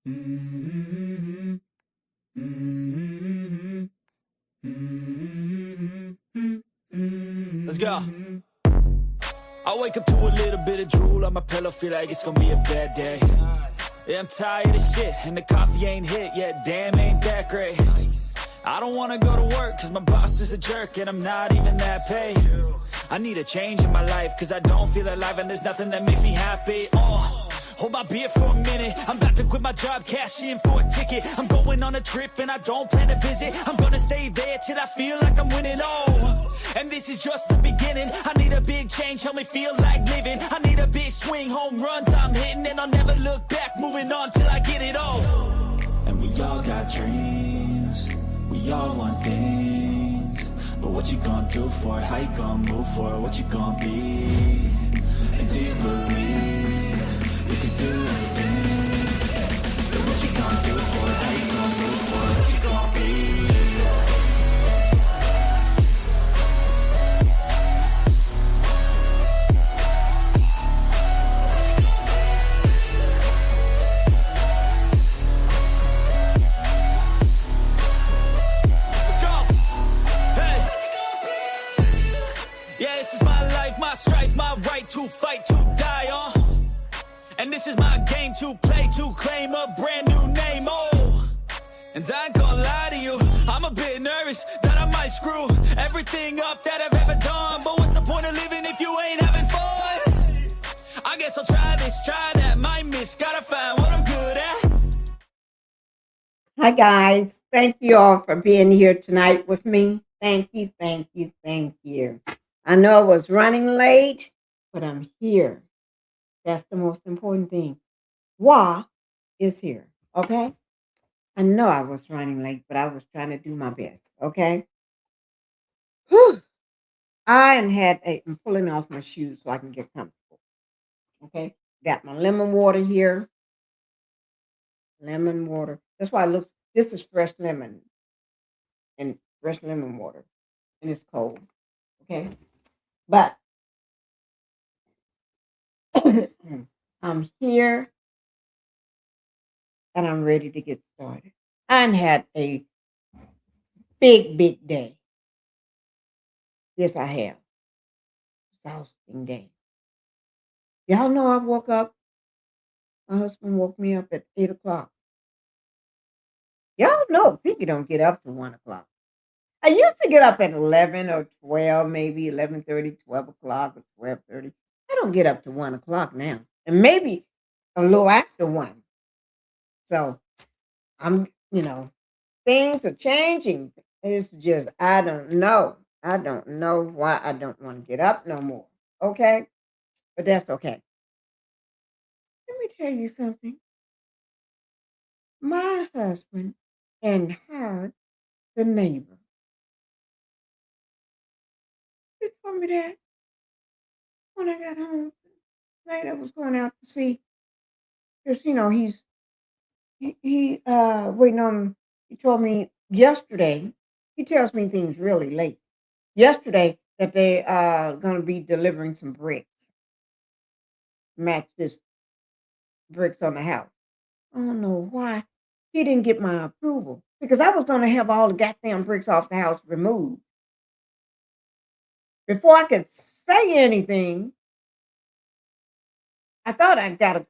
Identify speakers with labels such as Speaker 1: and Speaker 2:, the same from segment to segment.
Speaker 1: Mm-hmm. Mm-hmm. Mm-hmm. Let's go. I wake up to a little bit of drool on my pillow, feel like it's gonna be a bad day. Yeah, I'm tired of shit, and the coffee ain't hit yet, damn, ain't that great. I don't wanna go to work, cause my boss is a jerk, and I'm not even that paid. I need a change in my life, cause I don't feel alive, and there's nothing that makes me happy. Hold my beer for a minute, I'm about to quit my job, cash in for a ticket. I'm going on a trip, and I don't plan to visit. I'm gonna stay there till I feel like I'm winning, and this is just the beginning. I need a big change, help me feel like living. I need a big swing, home runs I'm hitting, and I'll never look back, moving on till I get it all. And we all got dreams, we all want things, but what you gonna do for it? How you gonna move for it? What you gonna be? And do you believe you can do anything? But what you gonna do for it? How you gonna move for it? What you gonna be? Strife, my right to fight, to die on. And this is my game to play, to claim a brand new name, And I ain't gonna lie to you, I'm a bit nervous that I might screw everything up that I've ever done. But what's the point of living if you ain't having fun? I guess I'll try this, try that, might miss, gotta find what I'm good at.
Speaker 2: Hi guys, thank you all for being here tonight with me. Thank you, thank you, thank you. I know I was running late, but I'm here. That's the most important thing. WYATT is here, okay? I know I was running late, but I was trying to do my best, okay? Whew. I'm pulling off my shoes so I can get comfortable, okay? Got my lemon water here. Lemon water. That's why this is fresh lemon and fresh lemon water, and it's cold, okay? But I'm here and I'm ready to get started. I had a big day. Yes, I have. Exhausting day. Y'all know I woke up. My husband woke me up at 8 o'clock. Y'all know Pinkie don't get up till 1 o'clock. I used to get up at 11 or 12, maybe 11:30, 12 o'clock or 12:30. I don't get up to 1 o'clock now. And maybe a little after 1. So I'm, things are changing. It's just, I don't know. I don't know why I don't want to get up no more. Okay? But that's okay. Let me tell you something. My husband and her, the neighbor, he told me that when I got home tonight. I was going out to see, because, he waiting on, he told me yesterday, he tells me things really late. Yesterday that they are going to be delivering some bricks, match this bricks on the house. I don't know why he didn't get my approval, because I was going to have all the goddamn bricks off the house removed. Before I could say anything, I thought I got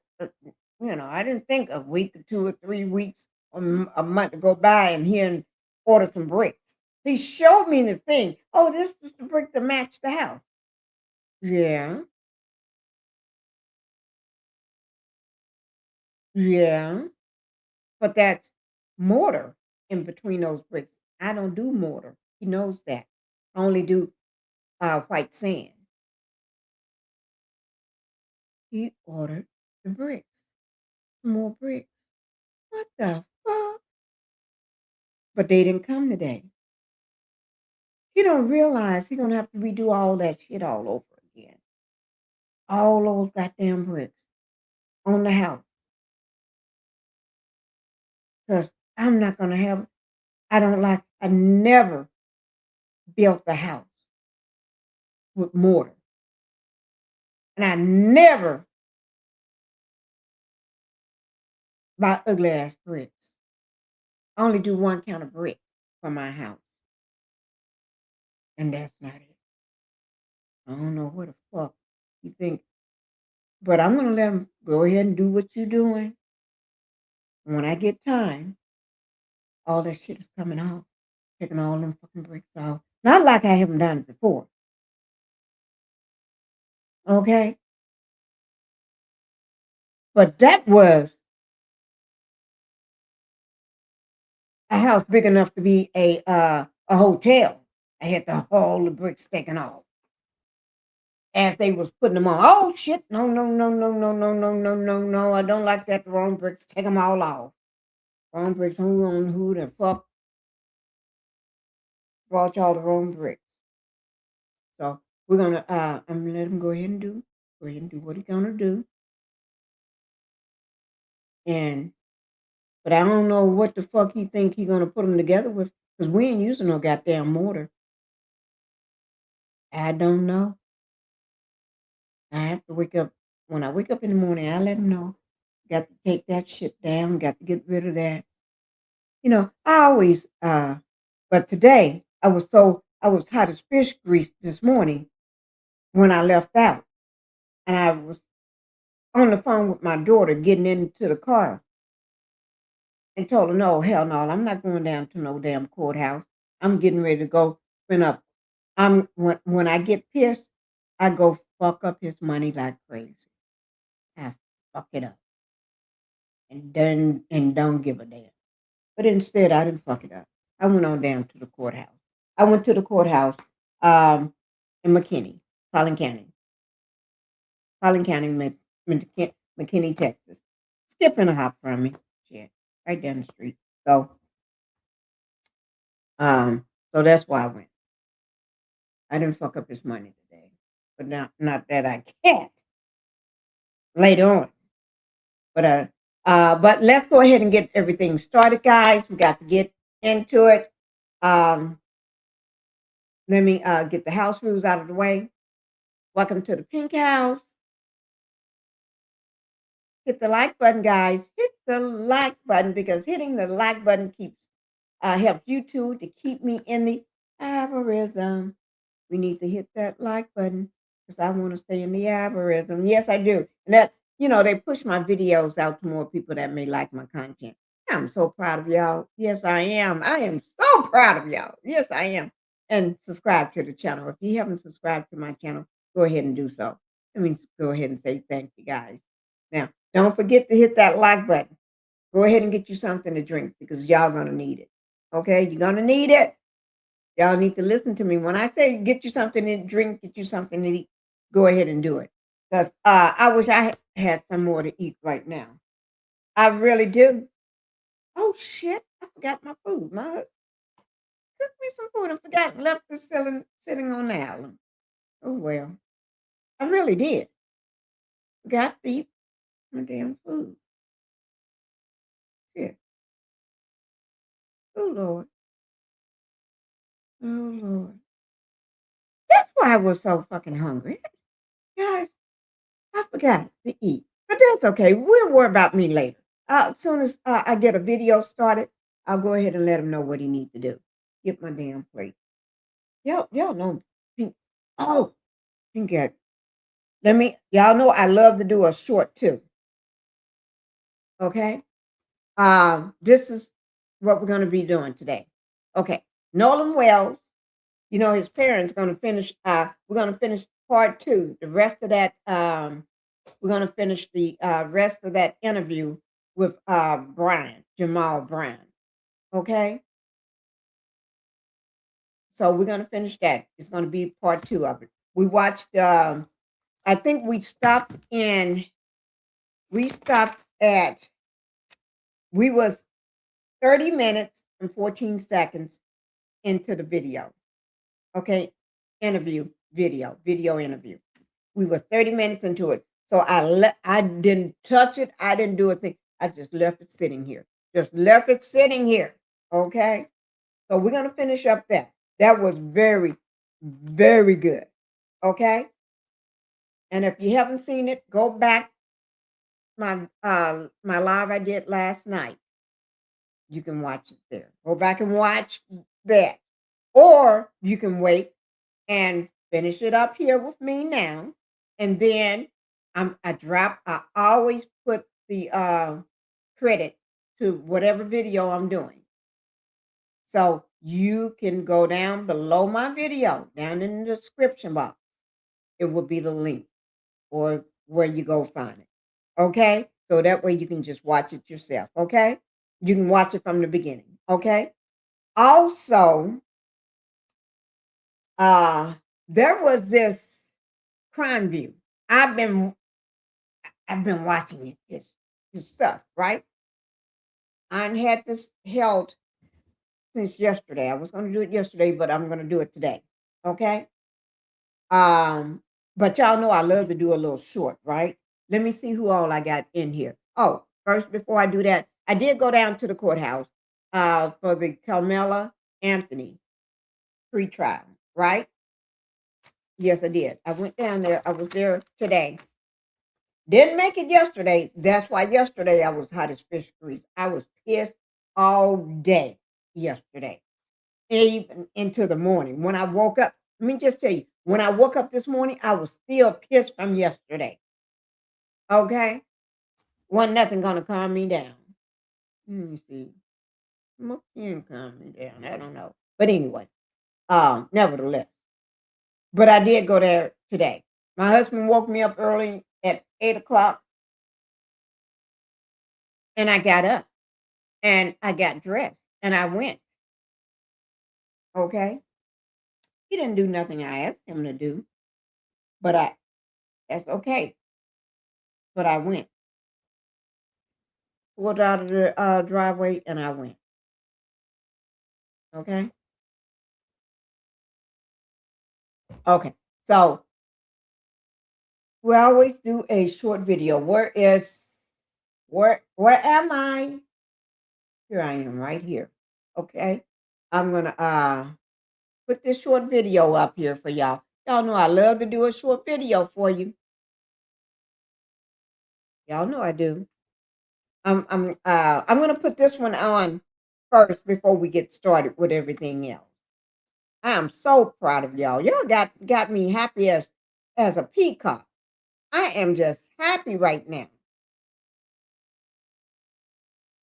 Speaker 2: I didn't think a week or 2 or 3 weeks or a month to go by and order some bricks. He showed me the thing. Oh, this is the brick to match the house. Yeah, yeah. But that's mortar in between those bricks. I don't do mortar. He knows that. I only do white sand. He ordered the bricks, more bricks. What the fuck? But they didn't come today. He don't realize he gonna have to redo all that shit all over again. All those goddamn bricks on the house. Because I'm not gonna have. I never built the house with mortar, and I never buy ugly ass bricks. I only do one kind of brick for my house, and that's not it. I don't know what the fuck you think, but I'm gonna let them go ahead and do what you're doing. When I get time, all that shit is coming off, taking all them fucking bricks off. Not like I haven't done it before, okay? But that was a house big enough to be a hotel. I had the all the bricks taken off as they was putting them on. Oh shit! No, no, no, no, no, no, no, no, no, no! I don't like that. The wrong bricks. Take them all off. Wrong bricks. Who the fuck brought y'all the wrong bricks? So we're gonna I'm gonna let him go ahead and do what he's gonna do. And but I don't know what the fuck he think he gonna put them together with, because we ain't using no goddamn mortar. I don't know. I have to wake up. When I wake up in the morning, I let him know. Got to take that shit down. Got to get rid of that. I always but today I was hot as fish grease this morning when I left out. And I was on the phone with my daughter getting into the car and told her, no, hell no, I'm not going down to no damn courthouse. I'm getting ready to go spend up. When I get pissed, I go fuck up his money like crazy. I fuck it up. And don't give a damn. But instead I didn't fuck it up. I went on down to the courthouse. I went to the courthouse in McKinney, Collin County. McKinney, Texas. Skipping a hop from me. Shit. Right down the street. So that's why I went. I didn't fuck up his money today. But not that I can't later on. But let's go ahead and get everything started, guys. We got to get into it. Let me get the house rules out of the way. Welcome to the Pink House. Hit the like button, guys. Hit the like button, because hitting the like button helps YouTube to keep me in the algorithm. We need to hit that like button because I want to stay in the algorithm. Yes, I do. And that, they push my videos out to more people that may like my content. I'm so proud of y'all. Yes, I am. I am so proud of y'all. Yes, I am. And subscribe to the channel. If you haven't subscribed to my channel, go ahead and do so. Let me go ahead and say thank you, guys. Now, don't forget to hit that like button. Go ahead and get you something to drink, because y'all going to need it. Okay? You're going to need it. Y'all need to listen to me. When I say get you something to drink, get you something to eat, go ahead and do it. Because I wish I had some more to eat right now. I really do. Oh, shit. I forgot my food. My husband cooked me some food. I forgot, left it sitting on the island. Oh, well. I really did. Forgot to eat my damn food. Shit. Oh, Lord. Oh, Lord. That's why I was so fucking hungry. Guys, I forgot to eat. But that's okay. We'll worry about me later. As soon as I get a video started, I'll go ahead and let him know what he needs to do. Get my damn plate. Y'all know Pink. Oh, Pink. Y'all know I love to do a short too. Okay. This is what we're going to be doing today. Okay. Nolan Wells, his parents going to finish. We're going to finish part 2. The rest of that, we're going to finish the rest of that interview with Bryant, Jamal Bryant. Okay. So we're going to finish that. It's going to be part 2 of it. We watched, I think we stopped at, we was 30 minutes and 14 seconds into the video. Okay. Video interview. We were 30 minutes into it. So I didn't touch it. I didn't do a thing. I just left it sitting here. Okay. So we're going to finish up that. That was very, very good. Okay. And if you haven't seen it, go back my live I did last night. You can watch it there. Go back and watch that. Or you can wait and finish it up here with me now. And then I always put the credit to whatever video I'm doing. So you can go down below my video, down in the description box. It will be the link or where you go find it. Okay? So that way you can just watch it yourself. Okay? You can watch it from the beginning. Okay? Also, there was this crime view. I've been watching this stuff, right? I had this held since yesterday. I was going to do it yesterday, but I'm going to do it today. Okay? Um, but y'all know I love to do a little short, right? Let me see who all I got in here. Oh, first, before I do that, I did go down to the courthouse for the Karmelo Anthony pre-trial, right? Yes, I did. I went down there. I was there today. Didn't make it yesterday. That's why yesterday I was hot as fish grease. I was pissed all day yesterday, even into the morning. When I woke up, let me just tell you, when I woke up this morning, I was still pissed from yesterday. Okay? Wasn't nothing gonna calm me down. Let me see. What can calm me down? I don't know. But anyway, nevertheless. But I did go there today. My husband woke me up early at 8 o'clock, and I got up and I got dressed and I went. Okay? He didn't do nothing I asked him to do, but that's okay. But I went. Pulled out of the driveway and I went. Okay? Okay. So we always do a short video. Where am I? Here I am right here. Okay. I'm gonna put this short video up here for y'all. Y'all know I love to do a short video for you. Y'all know I do. I'm gonna put this one on first before we get started with everything else. I am so proud of y'all. Y'all got me happy as a peacock. I am just happy right now.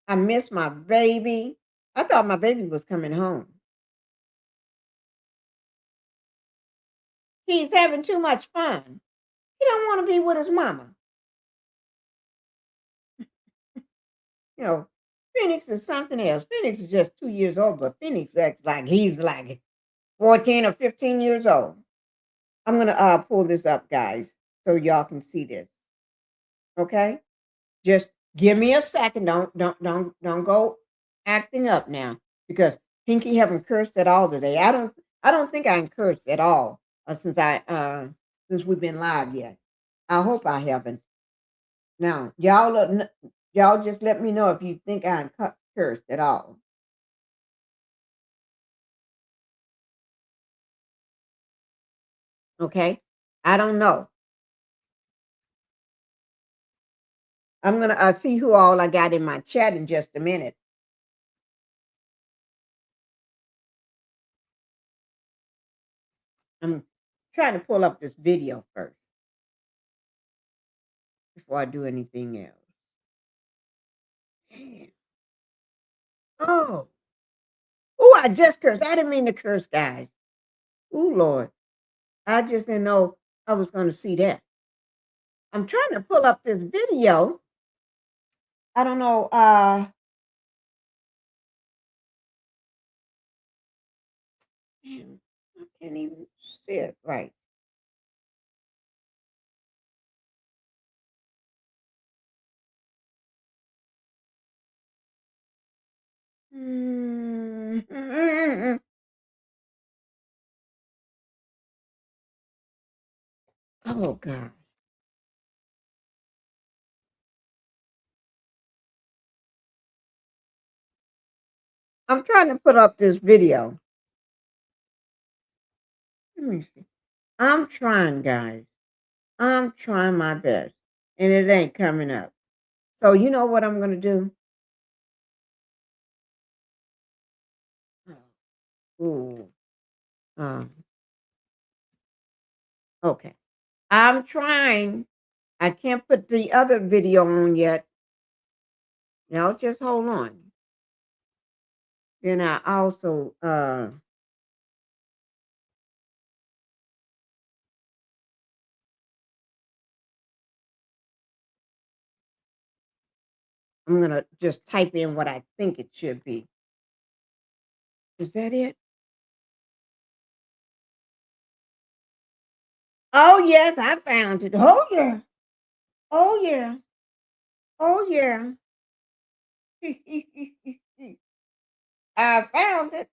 Speaker 2: I miss my baby. I thought my baby was coming home. He's having too much fun. He don't want to be with his mama. You know, Phoenix is something else. Phoenix is just 2 years old, but Phoenix acts like he's like 14 or 15 years old. I'm gonna pull this up, guys, so y'all can see this. Okay? Just give me a second. Don't go acting up now because Pinky haven't cursed at all today. I don't think I cursed at all since we've been live yet. I hope I haven't. Now, y'all just let me know if you think I cursed at all. Okay? I don't know. I'm gonna see who all I got in my chat in just a minute. I'm trying to pull up this video first before I do anything else. Oh, oh! I just cursed. I didn't mean to curse, guys. Oh Lord, I just didn't know I was going to see that. I'm trying to pull up this video. I don't know. Damn, I can't even see it right. Oh God. I'm trying to put up this video. Let me see. I'm trying, guys. I'm trying my best, and it ain't coming up. So you know what I'm going to do? Ooh. Um, okay. I'm trying. I can't put the other video on yet. Now just hold on. Then I also I'm gonna just type in what I think it should be. Is that it? Oh yes, I found it. Oh yeah. Oh yeah. Oh yeah. I found it.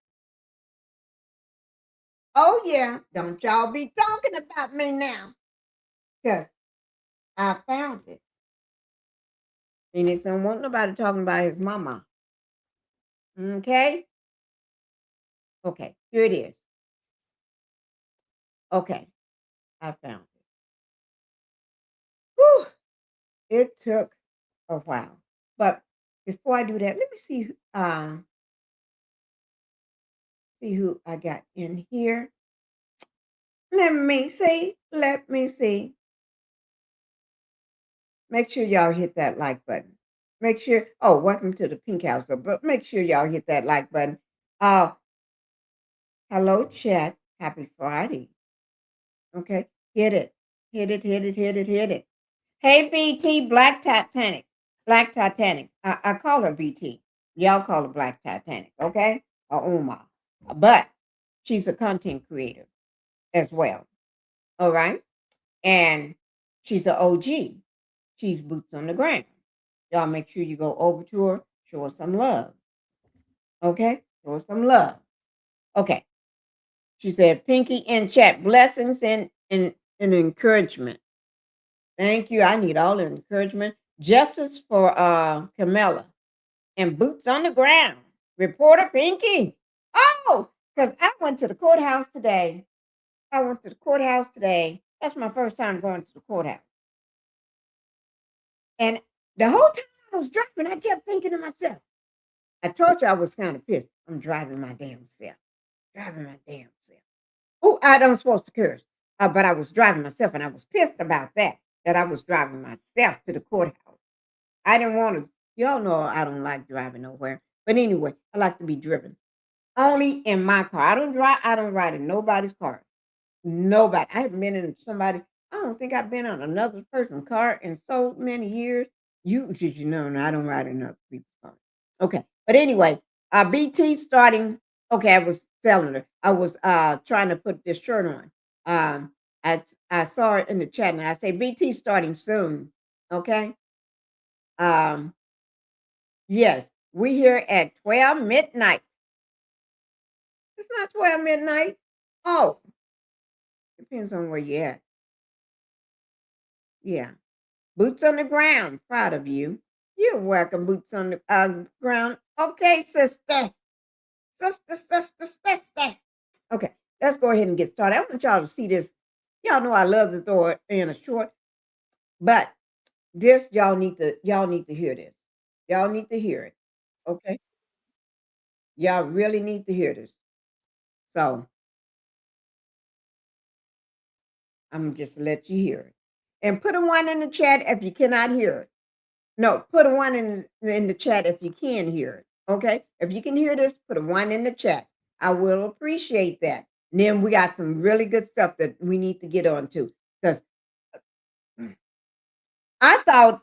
Speaker 2: Oh yeah. Don't y'all be talking about me now. Cause I found it. Phoenix don't want nobody talking about his mama. Okay? Okay, here it is. Okay, I found it. Whew, it took a while. But before I do that, let me see who I got in here. Let me see. Let me see. Make sure y'all hit that like button. Make sure, oh, welcome to the Pink House, but make sure y'all hit that like button. Uh, hello, chat. Happy Friday. Okay, hit it. Hit it, hit it, hit it, hit it. Hey, BT, Black Titanic. Black Titanic. I call her BT. Y'all call her Black Titanic, okay? Or Uma. But she's a content creator as well. All right. And she's an OG. She's boots on the ground. Y'all make sure you go over to her, show her some love. Okay? Show her some love. Okay. She said, Pinky in chat, blessings and encouragement. Thank you. I need all the encouragement. Justice for Carmela and boots on the ground. Reporter Pinky. Oh, because I went to the courthouse today. I went to the courthouse today. That's my first time going to the courthouse. And the whole time I was driving, I kept thinking to myself, I told you I was kind of pissed. I'm driving my damn self. Driving my damn self. Oh, I don't supposed to curse. But I was driving myself and I was pissed about that I was driving myself to the courthouse. I didn't want to, y'all know I don't like driving nowhere. But anyway, I like to be driven. Only in my car. I don't ride in nobody's car. Nobody. I haven't been in somebody. I don't think I've been on another person's car in so many years. You just know, no, I don't ride in other people's car. Okay. But anyway, BT starting. Okay, I was telling her. I was trying to put this shirt on. I saw it in the chat and I say BT starting soon. Okay. Um, yes, we here at 12 midnight. It's not 12 midnight. Oh, depends on where you're at. Yeah. Boots on the ground. Proud of you. You're welcome, boots on the ground. Okay, sister. Sister. Okay, let's go ahead and get started. I want y'all to see this. Y'all know I love to throw it in a short, but this y'all need to hear this. Y'all need to hear it. Okay? Y'all really need to hear this. So I'm just let you hear it. And put a one in the chat if you cannot hear it. No, put a one in the chat if you can hear it. Okay? If you can hear this, put a one in the chat. I will appreciate that. And then we got some really good stuff that we need to get on to. Because I thought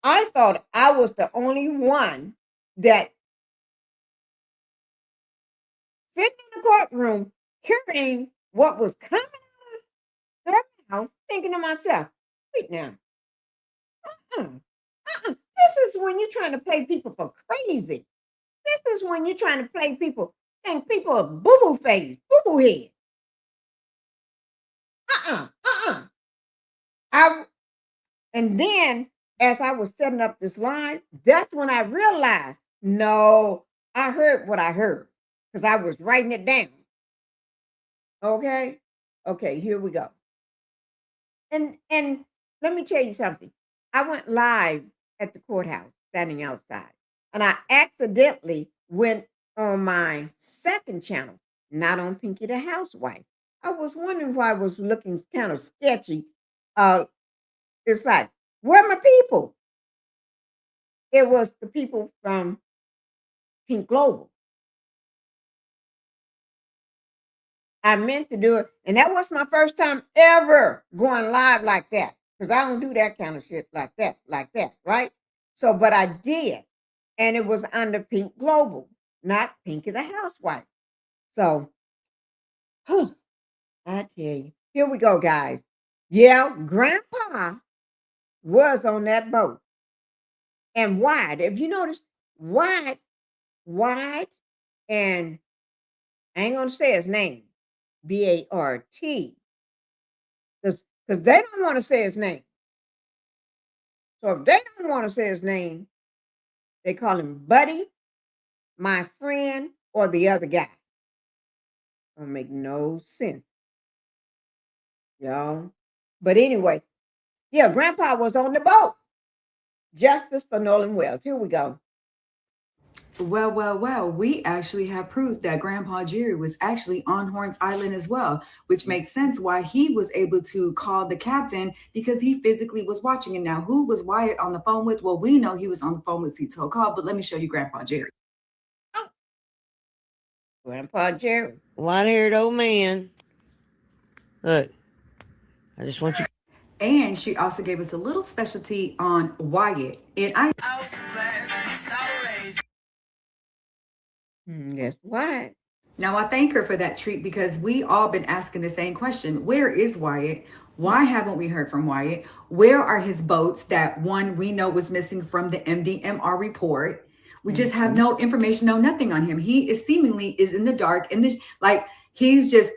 Speaker 2: I was the only one that sitting in the courtroom hearing what was coming out of their mouth, thinking to myself, wait now. This is when you're trying to play people for crazy. This is when you're trying to play people, think people are boo-boo face, boo-boo head. Uh-uh, uh-uh. I and then as I was setting up this line, that's when I realized, no, I heard what I heard because I was writing it down. Okay? Okay, here we go. And let me tell you something. I went live at the courthouse, standing outside. And I accidentally went on my second channel, not on Pinkie the Housewife. I was wondering why it was looking kind of sketchy. It's like, where are my people? It was the people from Pink Global. I meant to do it, and that was my first time ever going live like that, because I don't do that kind of shit like that, right? So, but I did, and it was under Pink Global, not Pinkie the Housewife. So, I tell you, here we go, guys. Yeah, Grandpa was on that boat, and WYATT. If you notice, WYATT, and I ain't gonna say his name, BART, because they don't want to say his name. So if they don't want to say his name, they call him Buddy, my friend, or the other guy. Don't make no sense, y'all. But anyway, yeah, Grandpa was on the boat. Justice for Nolan Wells. Here we go.
Speaker 3: Well, we actually have proof that Grandpa Jerry was actually on Horns Island as well, which makes sense why he was able to call the captain, because he physically was watching him. Now, who was WYATT on the phone with? Well, we know he was on the phone with Cito Call, but let me show you Grandpa Jerry.
Speaker 2: Grandpa Jerry.
Speaker 4: White-haired old man. Look, I just want you.
Speaker 3: And she also gave us a little specialty on WYATT. And
Speaker 2: Guess what?
Speaker 3: now I thank her for that treat, because we all been asking the same question. Where is WYATT? Why haven't we heard from WYATT? Where are his boats that one we know was missing from the MDMR report? We just have no information, no nothing on him. He is seemingly in the dark, like he's just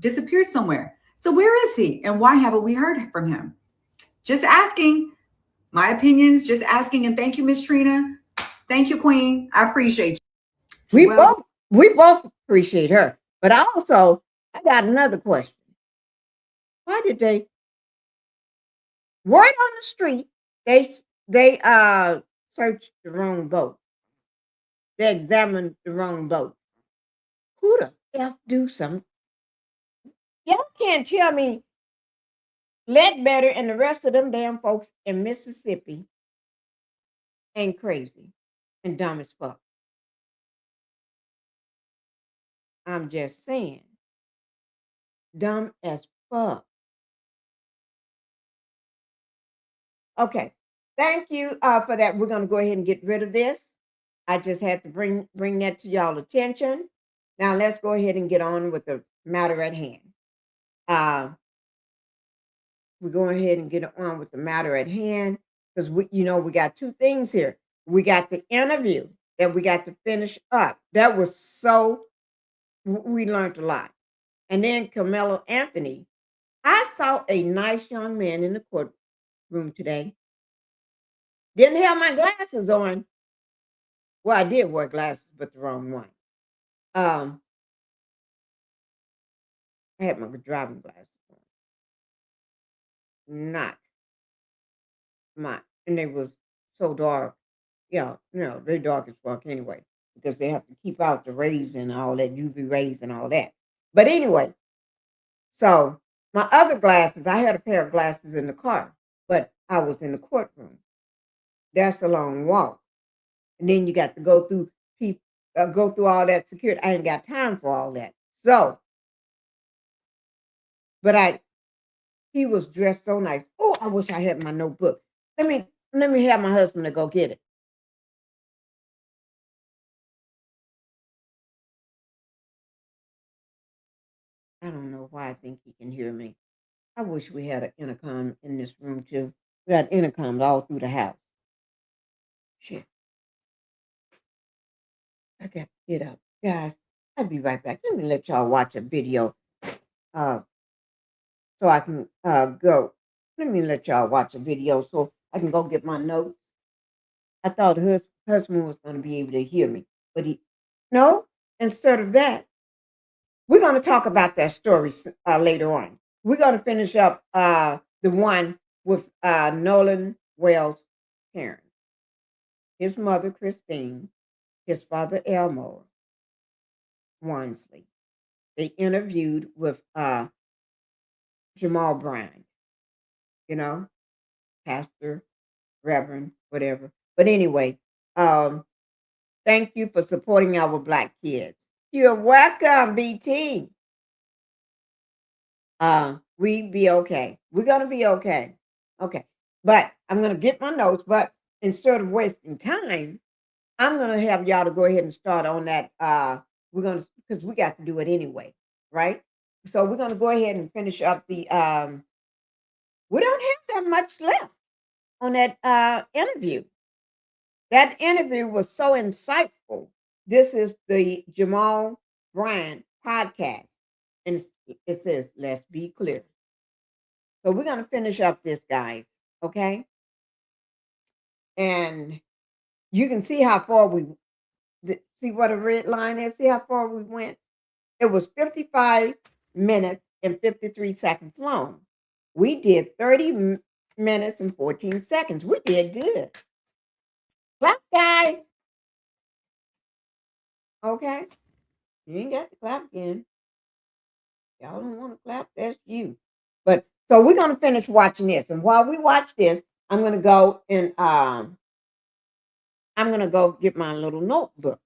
Speaker 3: disappeared somewhere. So where is he? And why haven't we heard from him? Just asking. My opinions, just asking. And thank you, Miss Trina. Thank you, Queen. I appreciate you.
Speaker 2: We both appreciate her. But I got another question. Why did they word on the street? They searched the wrong boat. They examined the wrong boat. Who the F do something? Y'all can't tell me Ledbetter and the rest of them damn folks in Mississippi ain't crazy and dumb as fuck. I'm just saying. Dumb as fuck. Okay. Thank you for that. We're going to go ahead and get rid of this. I just had to bring that to y'all attention. Now let's go ahead and get on with the matter at hand. We're going ahead and get on with the matter at hand, because we got two things here. We got the interview that we got to finish up. That was we learned a lot. And then Karmelo Anthony. I saw a nice young man in the courtroom today. Didn't have my glasses on. Well, I did wear glasses, but the wrong one. I had my driving glasses on. Not mine. And they was so dark. Yeah, they're dark as fuck anyway, because they have to keep out the rays and all that, UV rays and all that. But anyway, so my other glasses, I had a pair of glasses in the car, but I was in the courtroom. That's a long walk. And then you got to go through all that security. I ain't got time for all that. So, but he was dressed so nice. Oh, I wish I had my notebook. Let me have my husband to go get it. I don't know why I think he can hear me. I wish we had an intercom in this room too. We got intercoms all through the house. Shit. I got to get up. Guys, I'll be right back. Let me let y'all watch a video so I can go. Let me let y'all watch a video so I can go get my notes. I thought her husband was going to be able to hear me, but no, instead of that, we're going to talk about that story later on. We're going to finish up the one with Nolan Wells' parents. his mother, Christine, his father, Elmore Wansley. They interviewed with Jamal Bryant, you know, pastor, reverend, whatever. But anyway, thank you for supporting our Black kids. You're welcome, BT. We be okay. We're gonna be okay. Okay. But I'm gonna get my notes, but instead of wasting time, I'm gonna have y'all to go ahead and start on that. We're gonna because we got to do it anyway, right? So we're gonna go ahead and finish up the we don't have that much left on that interview. That interview was so insightful. This is the Jamal Bryant podcast. And it says, let's be clear. So we're going to finish up this, guys. Okay. And you can see how far see what a red line is? See how far we went? It was 55 minutes and 53 seconds long. We did 30 minutes and 14 seconds. We did good. Clap, guys. Okay. You ain't got to clap again. Y'all don't want to clap, that's you. But so we're gonna finish watching this. And while we watch this, I'm gonna go and I'm gonna go get my little notebook.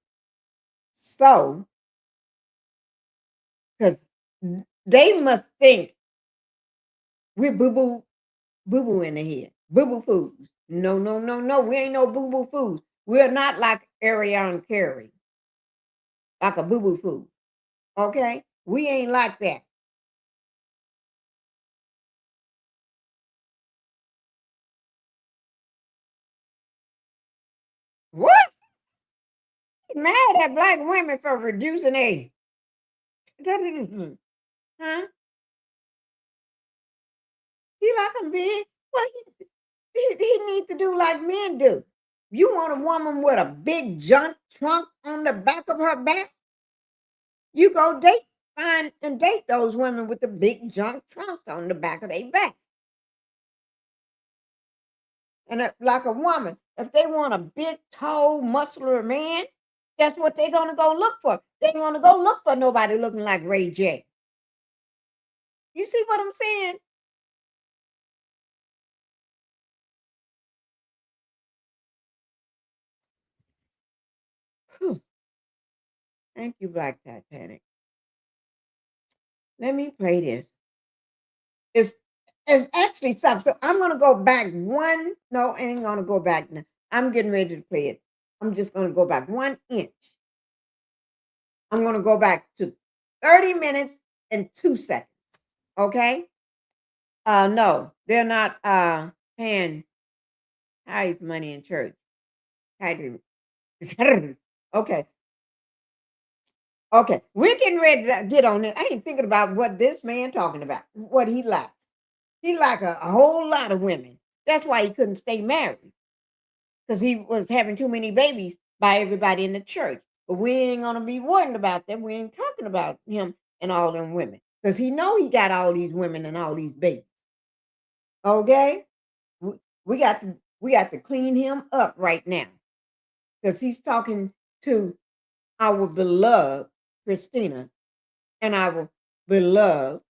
Speaker 2: So because they must think we're boo-boo in the head. Boo-boo foods. No, no, no, no. We ain't no boo-boo foods. We're not like Ariana Carey, like a boo-boo food. Okay? We ain't like that. What? Mad at Black women for reducing age. Huh? He like them big. Well, he needs to do like men do. You want a woman with a big junk trunk on the back of her back? You go find and date those women with the big junk trunks on the back of their back. And like a woman, if they want a big, tall, muscular man, that's what they're gonna go look for. They're gonna go look for nobody looking like Ray J. You see what I'm saying? Whew. Thank you, Black Titanic. Let me play this. It's actually something. So I'm gonna go back one. No, I ain't gonna go back now. I'm getting ready to play it. I'm just gonna go back 1 inch. I'm gonna go back to 30 minutes and 2 seconds. Okay. No, they're not paying tithes money in church. Tithing. Okay. Okay. We're getting ready to get on it. I ain't thinking about what this man talking about, what he likes. He like a whole lot of women. That's why he couldn't stay married. Because he was having too many babies by everybody in the church. But we ain't gonna be worrying about them. We ain't talking about him and all them women. Because he know he got all these women and all these babies. Okay? We got to clean him up right now. Because he's talking to our beloved Christina and our beloved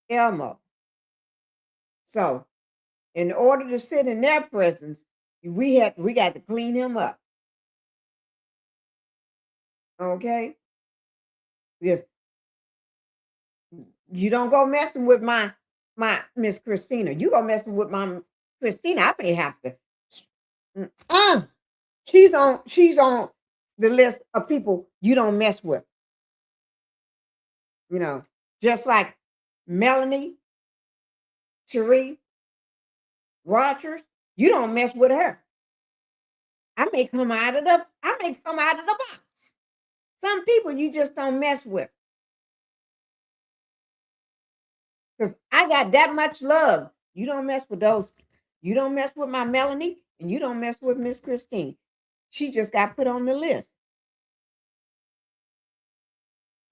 Speaker 2: Elmo. So in order to sit in their presence, we got to clean him up. Okay? Because you don't go messing with my Miss Christina. You go messing with my Christina, I may have to. She's on the list of people you don't mess with. You know, just like Melanie, Cherie, Rogers, you don't mess with her. I may come out of the box. Some people you just don't mess with. Because I got that much love. You don't mess with those. You don't mess with my Melanie, and you don't mess with Miss Christine. She just got put on the list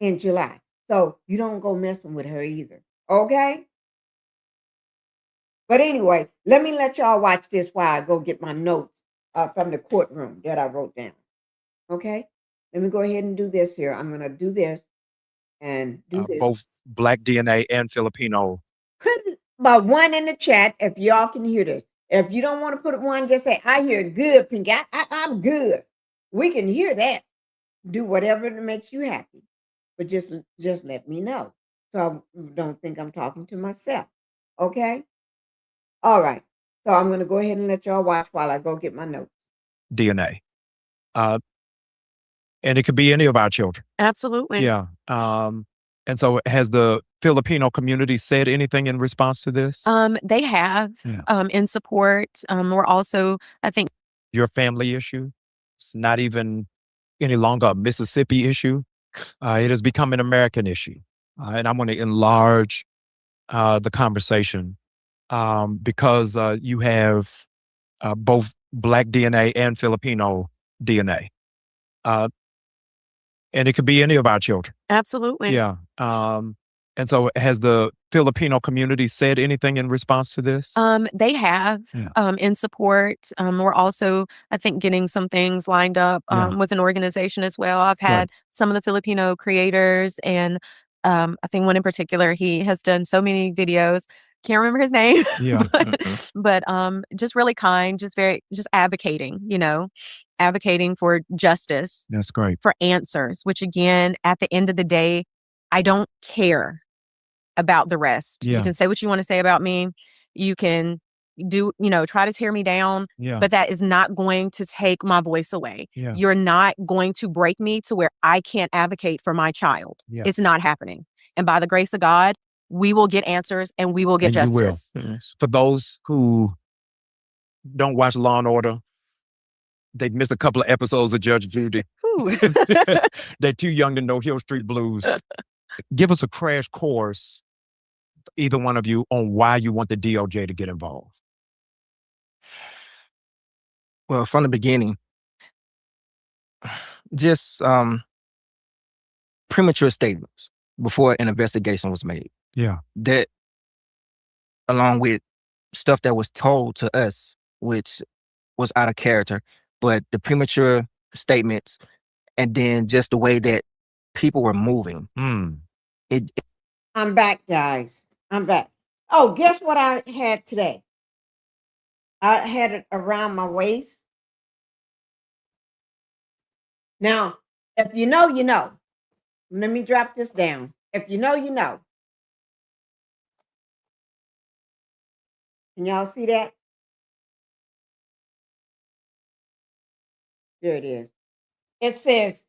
Speaker 2: in July. So you don't go messing with her either. Okay? But anyway, let me let y'all watch this while I go get my notes from the courtroom that I wrote down. Okay, let me go ahead and do this here. I'm gonna do this and do this.
Speaker 5: Both Black DNA and Filipino.
Speaker 2: Put about one in the chat if y'all can hear this. If you don't want to put one, just say, I hear good, Pinky. I'm good. We can hear that. Do whatever makes you happy. But just let me know. So I don't think I'm talking to myself. Okay? All right. So I'm going to go ahead and let y'all watch while I go get my notes.
Speaker 5: DNA. And it could be any of our children.
Speaker 4: Absolutely.
Speaker 5: Yeah. And so has the Filipino community said anything in response to this?
Speaker 4: They have in support. We're also, I think,
Speaker 5: your family issue. It's not even any longer a Mississippi issue. It has become an American issue. And I'm going to enlarge the conversation because you have both Black DNA and Filipino DNA. And it could be any of our children.
Speaker 4: Absolutely.
Speaker 5: Yeah. And so has the Filipino community said anything in response to this?
Speaker 4: They have in support. We're also, I think, getting some things lined up with an organization as well. I've had some of the Filipino creators, and I think one in particular, he has done so many videos. Can't remember his name.
Speaker 5: Yeah.
Speaker 4: but just really kind, just advocating, advocating for justice.
Speaker 5: That's great.
Speaker 4: For answers, which again, at the end of the day, I don't care about the rest.
Speaker 5: Yeah.
Speaker 4: You can say what you want to say about me. You can try to tear me down, but that is not going to take my voice away.
Speaker 5: Yeah.
Speaker 4: You're not going to break me to where I can't advocate for my child.
Speaker 5: Yes.
Speaker 4: It's not happening. And by the grace of God, we will get answers and we will get justice.
Speaker 5: You will. Yes. For those who don't watch Law and Order, they've missed a couple of episodes of Judge Judy. They're too young to know Hill Street Blues. Give us a crash course, either one of you, on why you want the DOJ to get involved.
Speaker 6: Well, from the beginning, just premature statements before an investigation was made.
Speaker 5: Yeah.
Speaker 6: That, along with stuff that was told to us, which was out of character, but the premature statements and then just the way that people were moving.
Speaker 2: I'm back, guys. I'm back. Oh, guess what I had today? I had it around my waist. Now, if you know, you know. Let me drop this down. If you know, you know. Can y'all see that? There it is. It says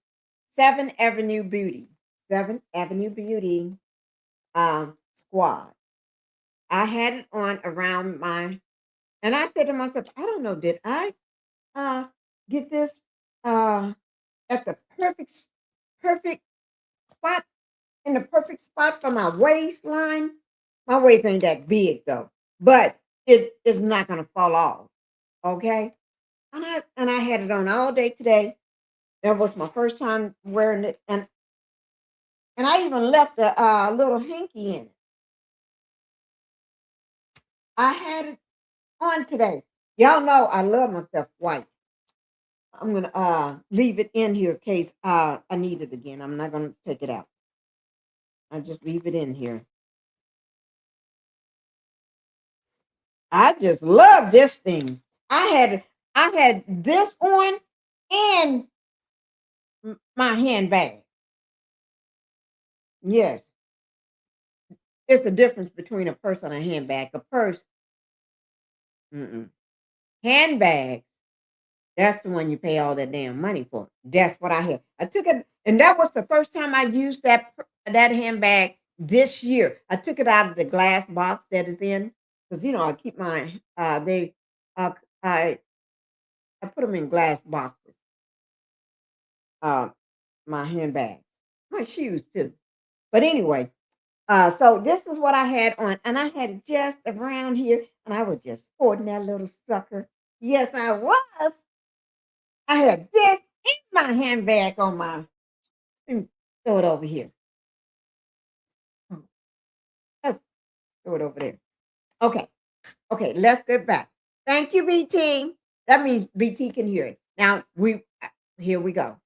Speaker 2: 7th Avenue Beauty. 7th Avenue Beauty squad. I had it on around my, and I said to myself, I don't know, did I get this at the perfect spot, in the perfect spot for my waistline? My waist ain't that big though, but it is not gonna fall off. Okay. And I had it on all day today. That was my first time wearing it, and I even left a little hanky in it. I had it on today. Y'all know I love myself white. I'm gonna leave it in here in case I need it again. I'm not gonna take it out. I'll just leave it in here. I just love this thing. I had this on and my handbag. Yes. It's a difference between a purse and a handbag. A purse, handbag, that's the one you pay all that damn money for. That's what I had. I took it, and that was the first time I used that handbag this year. I took it out of the glass box that it's in, because I keep my I put them in glass boxes. My handbags, my shoes too. But anyway, so this is what I had on, and I had it just around here, and I was just sporting that little sucker. Yes, I was. I had this in my handbag on my. Let me throw it over here. Let's throw it over there. Okay, let's get back. Thank you, BT. That means BT can hear it. Now here we go.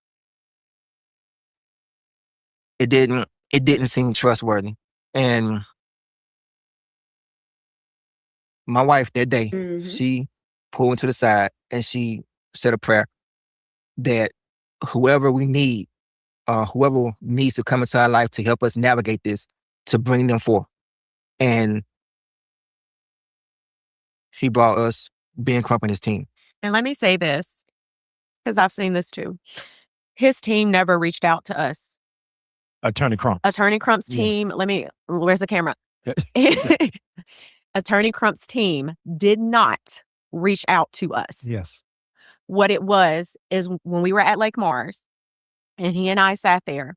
Speaker 6: It didn't seem trustworthy. And my wife that day, she pulled into the side and she said a prayer that whoever needs to come into our life to help us navigate this, to bring them forth. And he brought us Ben Crump and his team.
Speaker 4: And let me say this, because I've seen this too. His team never reached out to us.
Speaker 5: Attorney Crump's
Speaker 4: team. Where's the camera? Attorney Crump's team did not reach out to us.
Speaker 5: Yes.
Speaker 4: What it was is when we were at Lake Mars and he and I sat there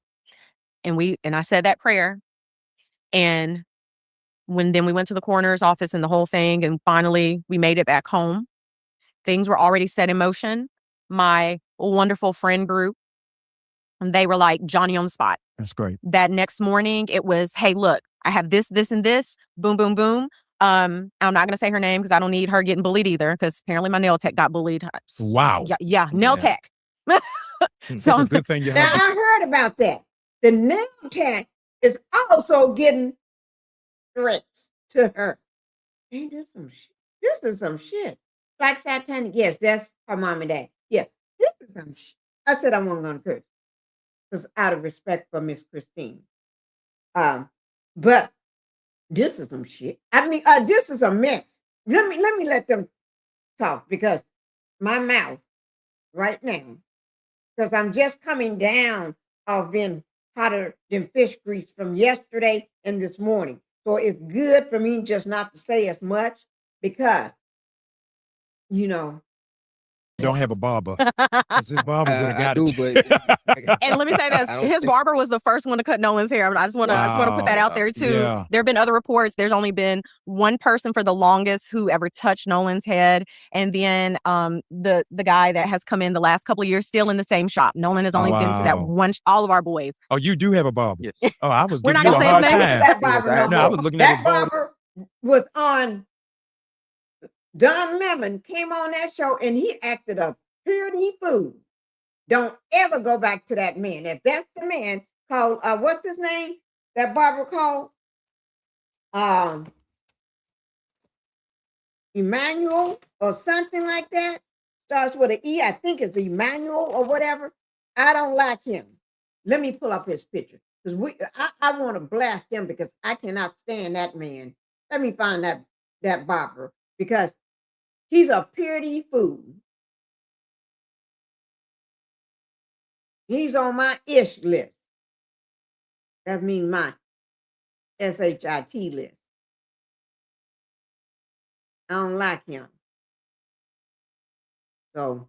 Speaker 4: and I said that prayer. And then we went to the coroner's office and the whole thing. And finally we made it back home. Things were already set in motion. My wonderful friend group, and they were like Johnny on the spot.
Speaker 5: That's great.
Speaker 4: That next morning it was, hey, look, I have this, and this, boom, boom, boom. I'm not going to say her name because I don't need her getting bullied either, because apparently my nail tech got bullied.
Speaker 5: Wow.
Speaker 4: Yeah, nail tech.
Speaker 5: So it's a good thing you
Speaker 2: have. Now, I heard about that. The nail tech is also getting threats to her. Ain't this some shit? This is some shit. Like satanic. Yes, that's her mom and dad. Yeah, this is some shit. I said I wasn't going to curse because out of respect for Miss Christine. But this is some shit. I mean, this is a mess. Let me let them talk, because my mouth right now, because I'm just coming down of being hotter than fish grease from yesterday and this morning. So it's good for me just not to say as much, because,
Speaker 5: don't have a barber. His barber would have got
Speaker 6: it.
Speaker 4: But and let me say this: his barber was the first one to cut Nolan's hair. I just want to put that out there too.
Speaker 5: Yeah.
Speaker 4: There have been other reports. There's only been one person for the longest who ever touched Nolan's head, and then the guy that has come in the last couple of years, still in the same shop. Nolan has only been to that one. All of our boys.
Speaker 5: Oh, you do have a barber?
Speaker 6: Yes.
Speaker 5: Oh, I was
Speaker 4: We're
Speaker 5: giving
Speaker 4: not
Speaker 5: you a
Speaker 4: gonna say
Speaker 5: hard
Speaker 4: his name.
Speaker 5: time.
Speaker 2: That barber
Speaker 5: No, I was looking at
Speaker 2: that barber was on. Don Lemon came on that show and he acted a purity fool. Don't ever go back to that man. If that's the man called, what's his name? That barber called? Emmanuel or something like that. Starts with an E. I think it's Emmanuel or whatever. I don't like him. Let me pull up his picture, because I want to blast him, because I cannot stand that man. Let me find that barber, because he's a purity fool. He's on my ish list. That means my SHIT list. I don't like him. So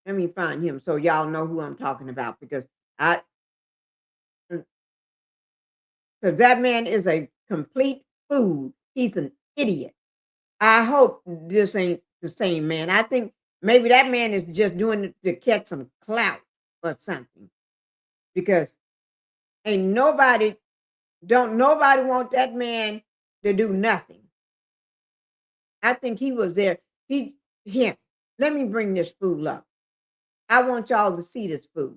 Speaker 2: let me find him so y'all know who I'm talking about, because that man is a complete fool. He's an idiot. I hope this ain't the same man. I think maybe that man is just doing it to catch some clout or something, because don't nobody want that man to do nothing. I think he was there. Him. Let me bring this fool up. I want y'all to see this fool.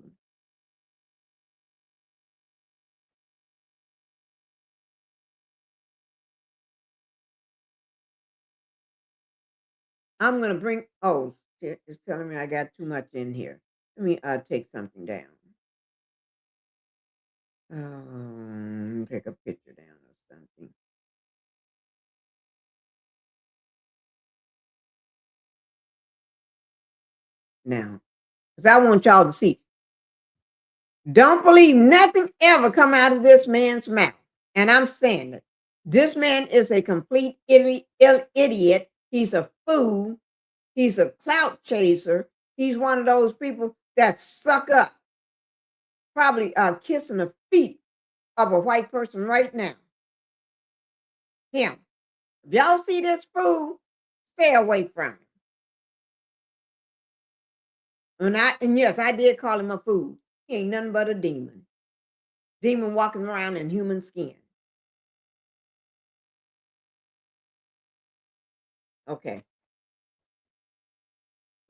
Speaker 2: I'm going to bring, oh, shit, it's telling me I got too much in here. Let me take something down. Take a picture down or something. Now, because I want y'all to see. Don't believe nothing ever come out of this man's mouth. And I'm saying it. This man is a complete idiot. He's a fool. He's a clout chaser. He's one of those people that suck up. Probably kissing the feet of a white person right now. Him. If y'all see this fool, stay away from him. And yes, I did call him a fool. He ain't nothing but a demon. Demon walking around in human skin. Okay.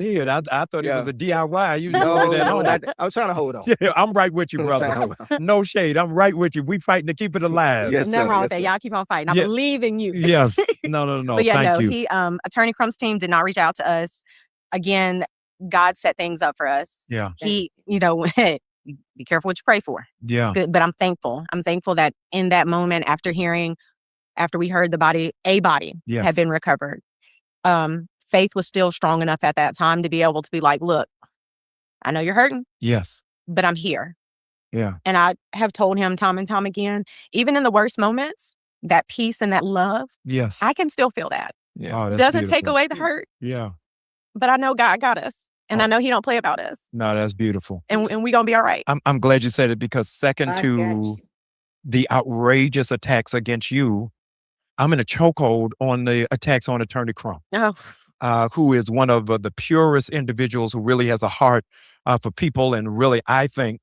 Speaker 5: Dude, I thought it was
Speaker 6: Yeah.
Speaker 5: a DIY. You
Speaker 6: No,
Speaker 5: doing it at
Speaker 6: no,
Speaker 5: home.
Speaker 6: not that. I'm trying to hold on.
Speaker 5: Yeah, I'm right with you,
Speaker 6: I'm trying to
Speaker 5: brother.
Speaker 6: hold on.
Speaker 5: No shade. I'm right with you. We fighting to keep it alive.
Speaker 6: Yes,
Speaker 4: Nothing
Speaker 6: sir.
Speaker 4: wrong
Speaker 6: Yes,
Speaker 4: with that.
Speaker 6: sir.
Speaker 4: Y'all keep on fighting. I
Speaker 5: Yeah.
Speaker 4: believe in you.
Speaker 5: Yes. No.
Speaker 4: But yeah,
Speaker 5: Thank
Speaker 4: no,
Speaker 5: you.
Speaker 4: he Attorney Crump's team did not reach out to us. Again, God set things up for us.
Speaker 5: Yeah.
Speaker 4: He, you know, be careful what you pray for.
Speaker 5: Yeah.
Speaker 4: Good, but I'm thankful. I'm thankful that in that moment, after we heard a body had
Speaker 5: Yes.
Speaker 4: been recovered, faith was still strong enough at that time to be able to be like, look, I know you're hurting,
Speaker 5: Yes.
Speaker 4: but I'm here.
Speaker 5: Yeah.
Speaker 4: And I have told him time and time again, even in the worst moments, that peace and that love,
Speaker 5: Yes.
Speaker 4: I can still feel that.
Speaker 6: Yeah.
Speaker 5: Oh, that's
Speaker 4: Doesn't take
Speaker 5: beautiful.
Speaker 4: away the hurt,
Speaker 5: Yeah.
Speaker 4: but I know God got us. And
Speaker 5: Oh.
Speaker 4: I know he don't play about us.
Speaker 5: No, that's beautiful.
Speaker 4: And we gonna be all right.
Speaker 5: I'm glad you said it because second
Speaker 2: I got
Speaker 5: to
Speaker 2: you.
Speaker 5: the outrageous attacks against you, I'm in a chokehold on the attacks on Attorney Crump,
Speaker 4: Oh,
Speaker 5: who is one of the purest individuals who really has a heart for people. And really, I think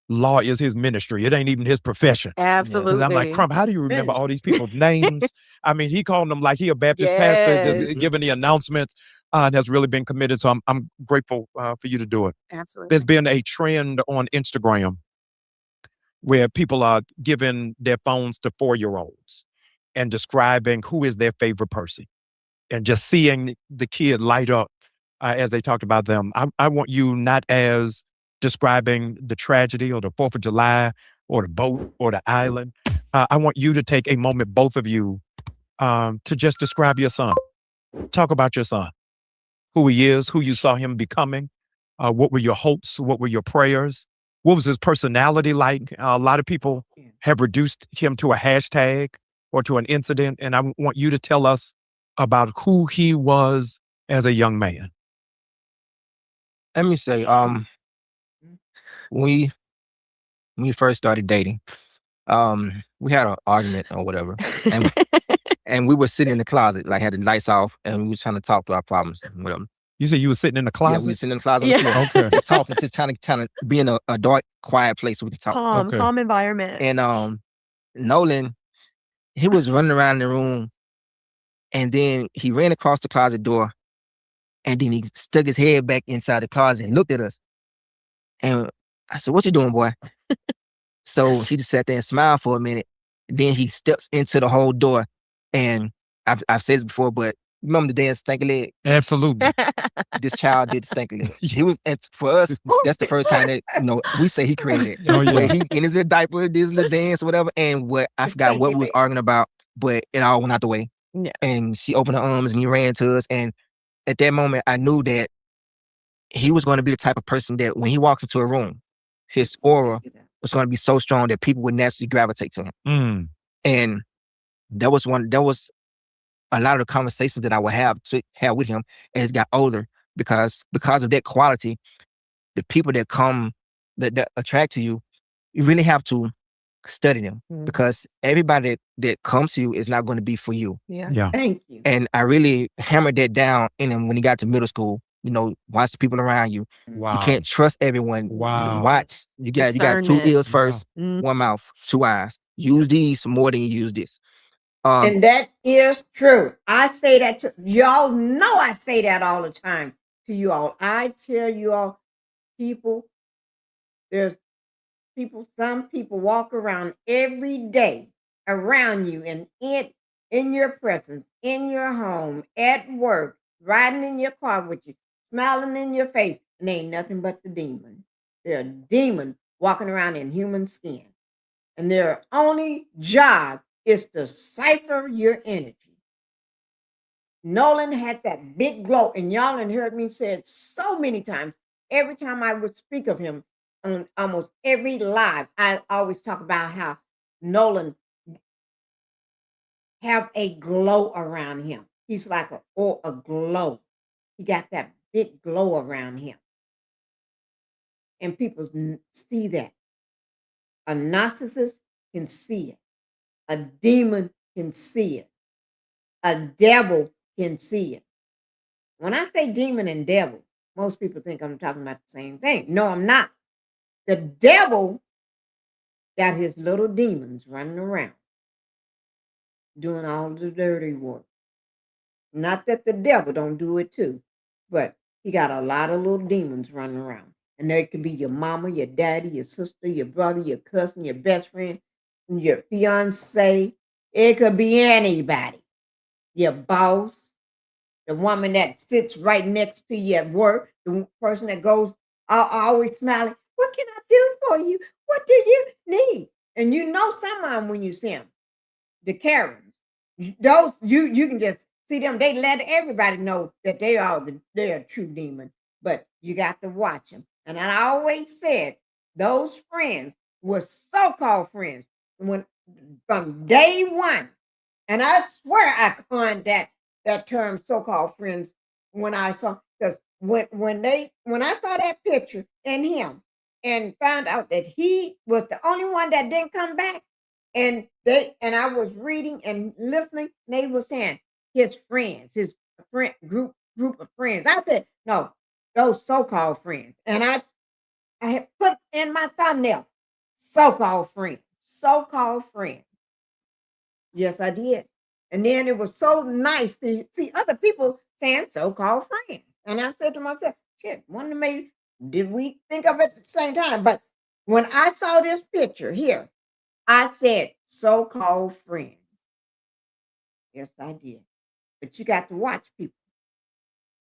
Speaker 5: law is his ministry. It ain't even his profession. Because I'm like,
Speaker 4: absolutely.
Speaker 5: Crump, how do you remember all these people's names? I mean, he called them like he a Baptist pastor, just
Speaker 4: Yes.
Speaker 5: giving the announcements and has really been committed. So I'm grateful for you to do it.
Speaker 4: Absolutely.
Speaker 5: There's been a trend on Instagram where people are giving their phones to 4-year-olds and describing who is their favorite person and just seeing the kid light up as they talked about them. I want you not as describing the tragedy or the 4th of July or the boat or the island. I want you to take a moment, both of you, to just describe your son. Talk about your son, who he is, who you saw him becoming. What were your hopes? What were your prayers? What was his personality like? A lot of people have reduced him to a hashtag or to an incident. And I want you to tell us about who he was as a young man.
Speaker 6: Let me say, when we first started dating, we had an argument or whatever, and we were sitting in the closet, like had the lights off, and we was trying to talk through our problems and whatever.
Speaker 5: You said you were sitting in the
Speaker 6: Yeah, we
Speaker 5: closet?
Speaker 6: were sitting in the closet on the floor,
Speaker 5: Okay.
Speaker 6: just talking, just trying to be in a dark, quiet place we can talk.
Speaker 5: Okay.
Speaker 4: Calm environment.
Speaker 6: And Nolan, he was running around in the room, and then he ran across the closet door, and then he stuck his head back inside the closet and looked at us. And I said, "What you doing, boy?" So he just sat there and smiled for a minute. Then he steps into the whole door, and I've said this before, but remember the dance stanky leg?
Speaker 5: Absolutely.
Speaker 6: This child did stanky leg. He was, and for us, that's the first time that we say he created it.
Speaker 5: Oh, yeah.
Speaker 6: Where he in his little diaper, did his little dance, or whatever, and what I forgot what we was arguing about, but it all went out the way.
Speaker 4: Yeah.
Speaker 6: And she opened her arms and he ran to us, and at that moment, I knew that he was going to be the type of person that when he walks into a room, his aura was going to be so strong that people would naturally gravitate to him.
Speaker 5: Mm.
Speaker 6: And that was a lot of the conversations that I would have with him as he got older, because of that quality, the people that come that attract to you, you really have to study them, because everybody that comes to you is not going to be for you.
Speaker 5: Yeah.
Speaker 2: Thank you.
Speaker 6: And I really hammered that down in him when he got to middle school. Watch the people around you.
Speaker 5: Wow.
Speaker 6: You can't trust everyone.
Speaker 5: Wow.
Speaker 6: Watch. You got 2
Speaker 4: Discernment.
Speaker 6: ears first,
Speaker 4: Mhm.
Speaker 6: 1 mouth, 2 eyes. Use these more than you use this.
Speaker 2: And that is true. I say that to y'all. Know I say that all the time to you all. I tell you all, some people walk around every day around you and in your presence, in your home, at work, riding in your car with you, smiling in your face, and they ain't nothing but the demon. They're a demon walking around in human skin. And their only job is to cipher your energy. Nolan had that big glow, and y'all have heard me say it so many times. Every time I would speak of him on almost every live, I always talk about how Nolan have a glow around him. He's like a glow. He got that big glow around him. And people see that. A narcissist can see it. A demon can see it. A devil can see it. When I say demon and devil, most people think I'm talking about the same thing. No, I'm not. The devil got his little demons running around doing all the dirty work. Not that the devil don't do it too, but He got a lot of little demons running around. And they could be your mama, your daddy, your sister, your brother, your cousin, your best friend, your fiance. It could be anybody. Your boss, the woman that sits right next to you at work, the person that goes always smiling. What can I do for you? What do you need? And you know someone when you see them, the Karens. Those you can just see them. They let everybody know that they're a true demon, but you got to watch them. And I always said those friends were so-called friends when from day one. And I swear I coined that term so-called friends when I saw because when I saw that picture in him and found out that he was the only one that didn't come back. And I was reading and listening, and they were saying his friends, his friend group of friends. I said, no, those so-called friends. And I had put in my thumbnail, so-called friends, so-called friends. Yes, I did. And then it was so nice to see other people saying so-called friends. And I said to myself, shit, wonder maybe did we think of it at the same time? But when I saw this picture here, I said so-called friends. Yes, I did. But you got to watch people.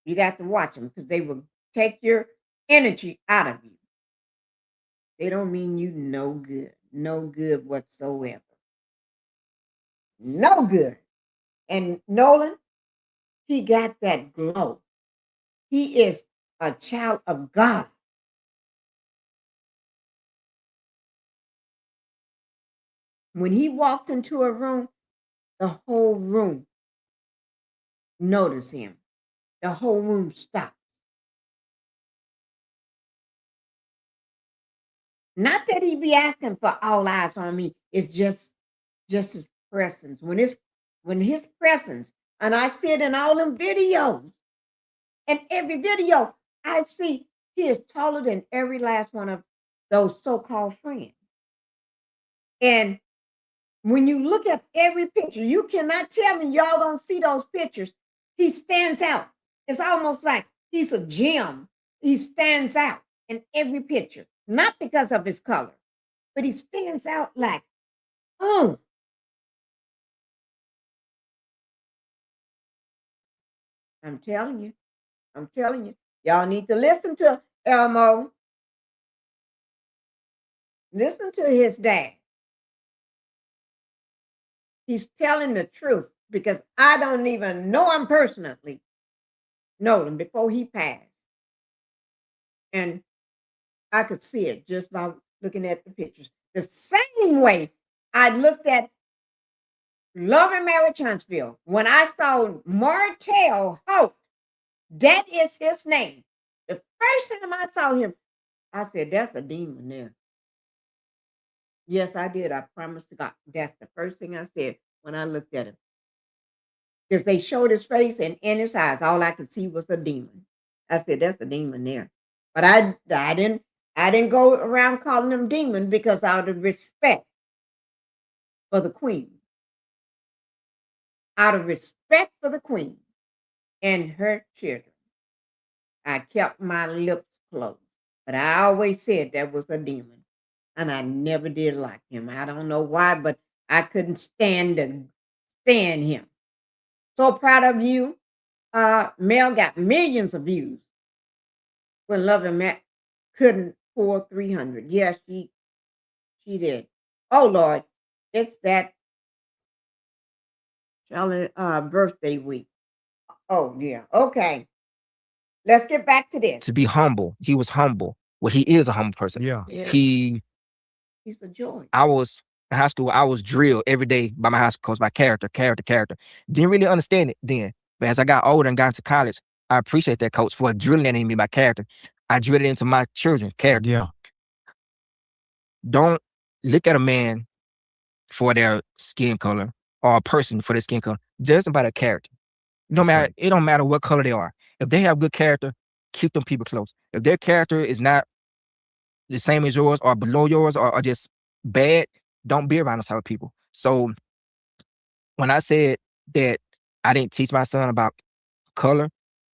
Speaker 2: You got to watch them because they will take your energy out of you. They don't mean you no good whatsoever. No good. And Nolan, he got that glow. He is a child of God. When he walks into a room, the whole room notice him. The whole room stops. Not that he be asking for all eyes on me. It's just his presence. When his presence, and I see it in all them videos. And every video I see, he is taller than every last one of those so-called friends. And when you look at every picture, you cannot tell me y'all don't see those pictures. He stands out. It's almost like he's a gem. He stands out in every picture, not because of his color, but he stands out like, oh. I'm telling you. Y'all need to listen to Elmo. Listen to his dad. He's telling the truth because I don't even know him personally. Know him before he passed. And I could see it just by looking at the pictures. The same way I looked at Love and Marriage Huntsville when I saw Martell Hope. That is his name. The first time I saw him, I said, that's a demon there. Yes, I did. I promise to God. That's the first thing I said when I looked at him. Because they showed his face and in his eyes, all I could see was a demon. I said, that's a demon there. But I didn't go around calling him demon because out of respect for the queen. Out of respect for the queen and her children, I kept my lips closed. But I always said that was a demon. And I never did like him. I don't know why, but I couldn't stand him. So proud of you. Mel got millions of views when Love and Matt couldn't pour 300. Yes, she did. Oh Lord, it's that Charlotte birthday week. Oh yeah, okay. Let's get back to this.
Speaker 6: To be humble, he was humble. Well, he is a humble person.
Speaker 5: Yeah.
Speaker 4: Yes.
Speaker 2: He's a joy.
Speaker 6: I was in high school. I was drilled every day by my high school coach by character. Didn't really understand it then, but as I got older and got into college, I appreciate that coach for drilling that in me by character. I drilled it into my children's character.
Speaker 5: Yeah.
Speaker 6: Don't look at a man for their skin color or a person for their skin color. Just by their character. No matter,
Speaker 5: right.
Speaker 6: It don't matter what color they are. If they have good character, keep them people close. If their character is not the same as yours or below yours or just bad, don't be around those type of people. So when I said that I didn't teach my son about color,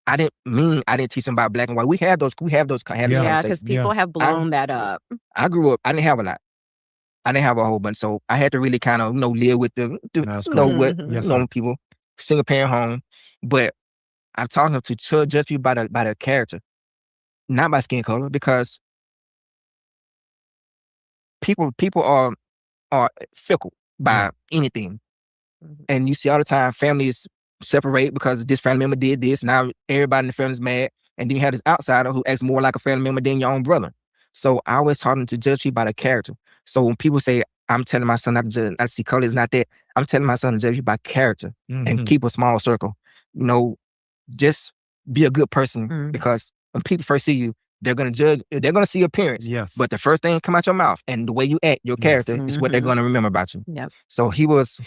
Speaker 6: I didn't teach them about black and white. We have those
Speaker 4: Yeah, because people have blown that up.
Speaker 6: I grew up, I didn't have a lot. I didn't have a whole bunch. So I had to really kind of, live with people, single parent home. But I'm talking to judge people by their character, not by skin color, because people are fickle by anything. And you see all the time families separate because this family member did this. Now everybody in the family is mad. And then you have this outsider who acts more like a family member than your own brother. So I always taught them to judge people by their character. So when people say, I'm telling my son not to judge, I see color is not that, I'm telling my son to judge you by character and keep a small circle. Just be a good person because when people first see you, they're going to judge, they're going to see appearance.
Speaker 5: Yes.
Speaker 6: But the first thing come out your mouth and the way you act, your character is what they're going to remember about you.
Speaker 4: Yep.
Speaker 6: So he was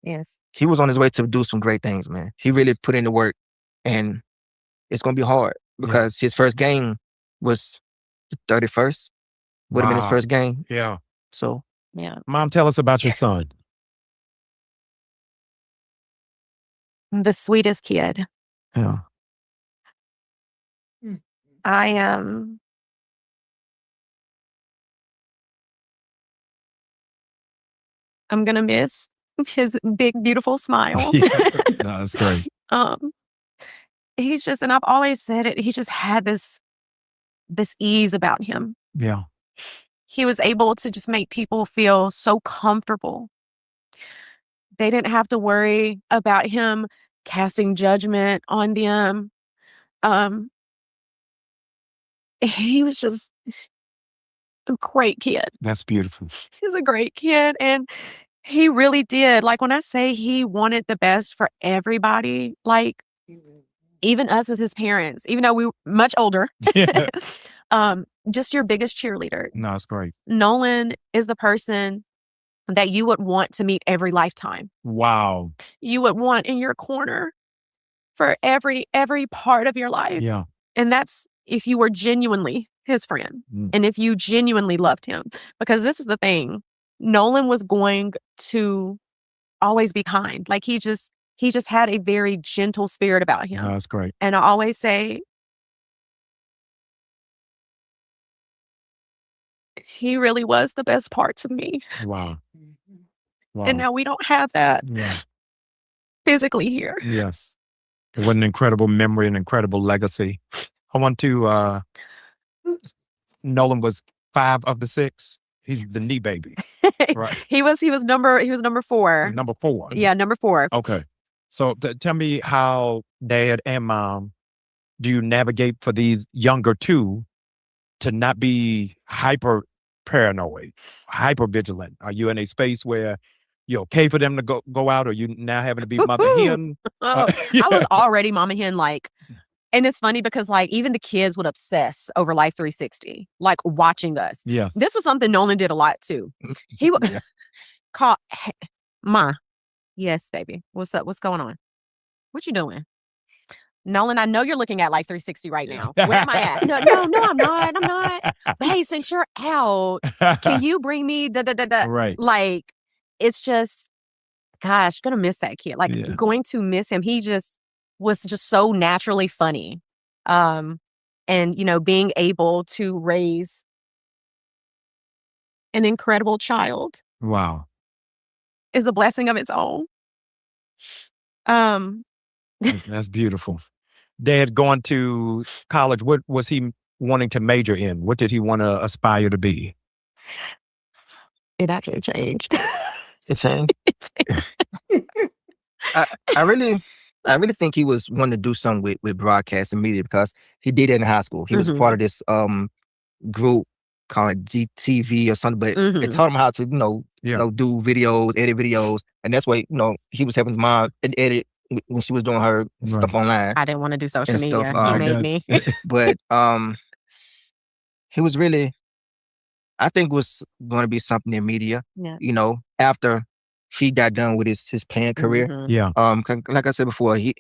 Speaker 6: on his way to do some great things, man. He really put in the work, and it's going to be hard because his first game was the 31st. Would have been his first game.
Speaker 5: Yeah.
Speaker 6: So,
Speaker 5: Mom, tell us about your son.
Speaker 4: The sweetest kid.
Speaker 5: Yeah.
Speaker 4: I am. I'm gonna miss his big, beautiful smile.
Speaker 5: No, that's great.
Speaker 4: He's just, and I've always said it, he just had this ease about him.
Speaker 5: Yeah.
Speaker 4: He was able to just make people feel so comfortable. They didn't have to worry about him casting judgment on them. He was just a great kid.
Speaker 5: That's beautiful.
Speaker 4: He was a great kid, and he really did. Like, when I say he wanted the best for everybody, like, even us as his parents, even though we were much older, just your biggest cheerleader.
Speaker 5: No, it's great.
Speaker 4: Nolan is the person that you would want to meet every lifetime.
Speaker 5: Wow.
Speaker 4: You would want in your corner for every part of your life.
Speaker 5: Yeah.
Speaker 4: And that's if you were genuinely his friend and if you genuinely loved him. Because this is the thing, Nolan was going to always be kind. Like, he just had a very gentle spirit about him.
Speaker 5: No, that's great.
Speaker 4: And I always say, he really was the best parts of me.
Speaker 5: Wow.
Speaker 4: And now we don't have that physically here.
Speaker 5: Yes. It was an incredible memory, an incredible legacy. I want to, Nolan was 5 of the 6. He's the knee baby. Right.
Speaker 4: He was number 4.
Speaker 5: Number 4.
Speaker 4: Yeah, number 4.
Speaker 5: Okay. So tell me how Dad and Mom do you navigate for these younger 2 to not be hyper paranoid, hyper vigilant? Are you in a space where you're okay for them to go out, or you now having to be mother hen?
Speaker 4: I was already mama hen, like, and it's funny because, like, even the kids would obsess over Life 360, like, watching us.
Speaker 5: Yes.
Speaker 4: This was something Nolan did a lot too. He would call, hey, Ma. Yes, baby. What's up? What's going on? What you doing? Nolan, I know you're looking at Life 360 right now. Where am I at? No, I'm not. But hey, since you're out, can you bring me da-da-da-da?
Speaker 5: Right.
Speaker 4: Like, it's just, gosh, gonna miss that kid. Like, going to miss him. He just was just so naturally funny. And, being able to raise an incredible child.
Speaker 5: Wow.
Speaker 4: Is a blessing of its own.
Speaker 5: That's beautiful. Dad, going to college, what was he wanting to major in? What did he want to aspire to be?
Speaker 4: It actually changed.
Speaker 6: It changed. I really think he was wanting to do something with broadcast and media because he did it in high school. He was part of this group called GTV or something, but it taught him how to, do videos, edit videos, and that's why he was helping his mom edit when she was doing her stuff online.
Speaker 4: I didn't want to do social media.
Speaker 6: Stuff,
Speaker 4: he made me.
Speaker 6: But he was really, I think, was going to be something in media. Yeah. After he got done with his playing career.
Speaker 5: Yeah.
Speaker 6: Like I said before, he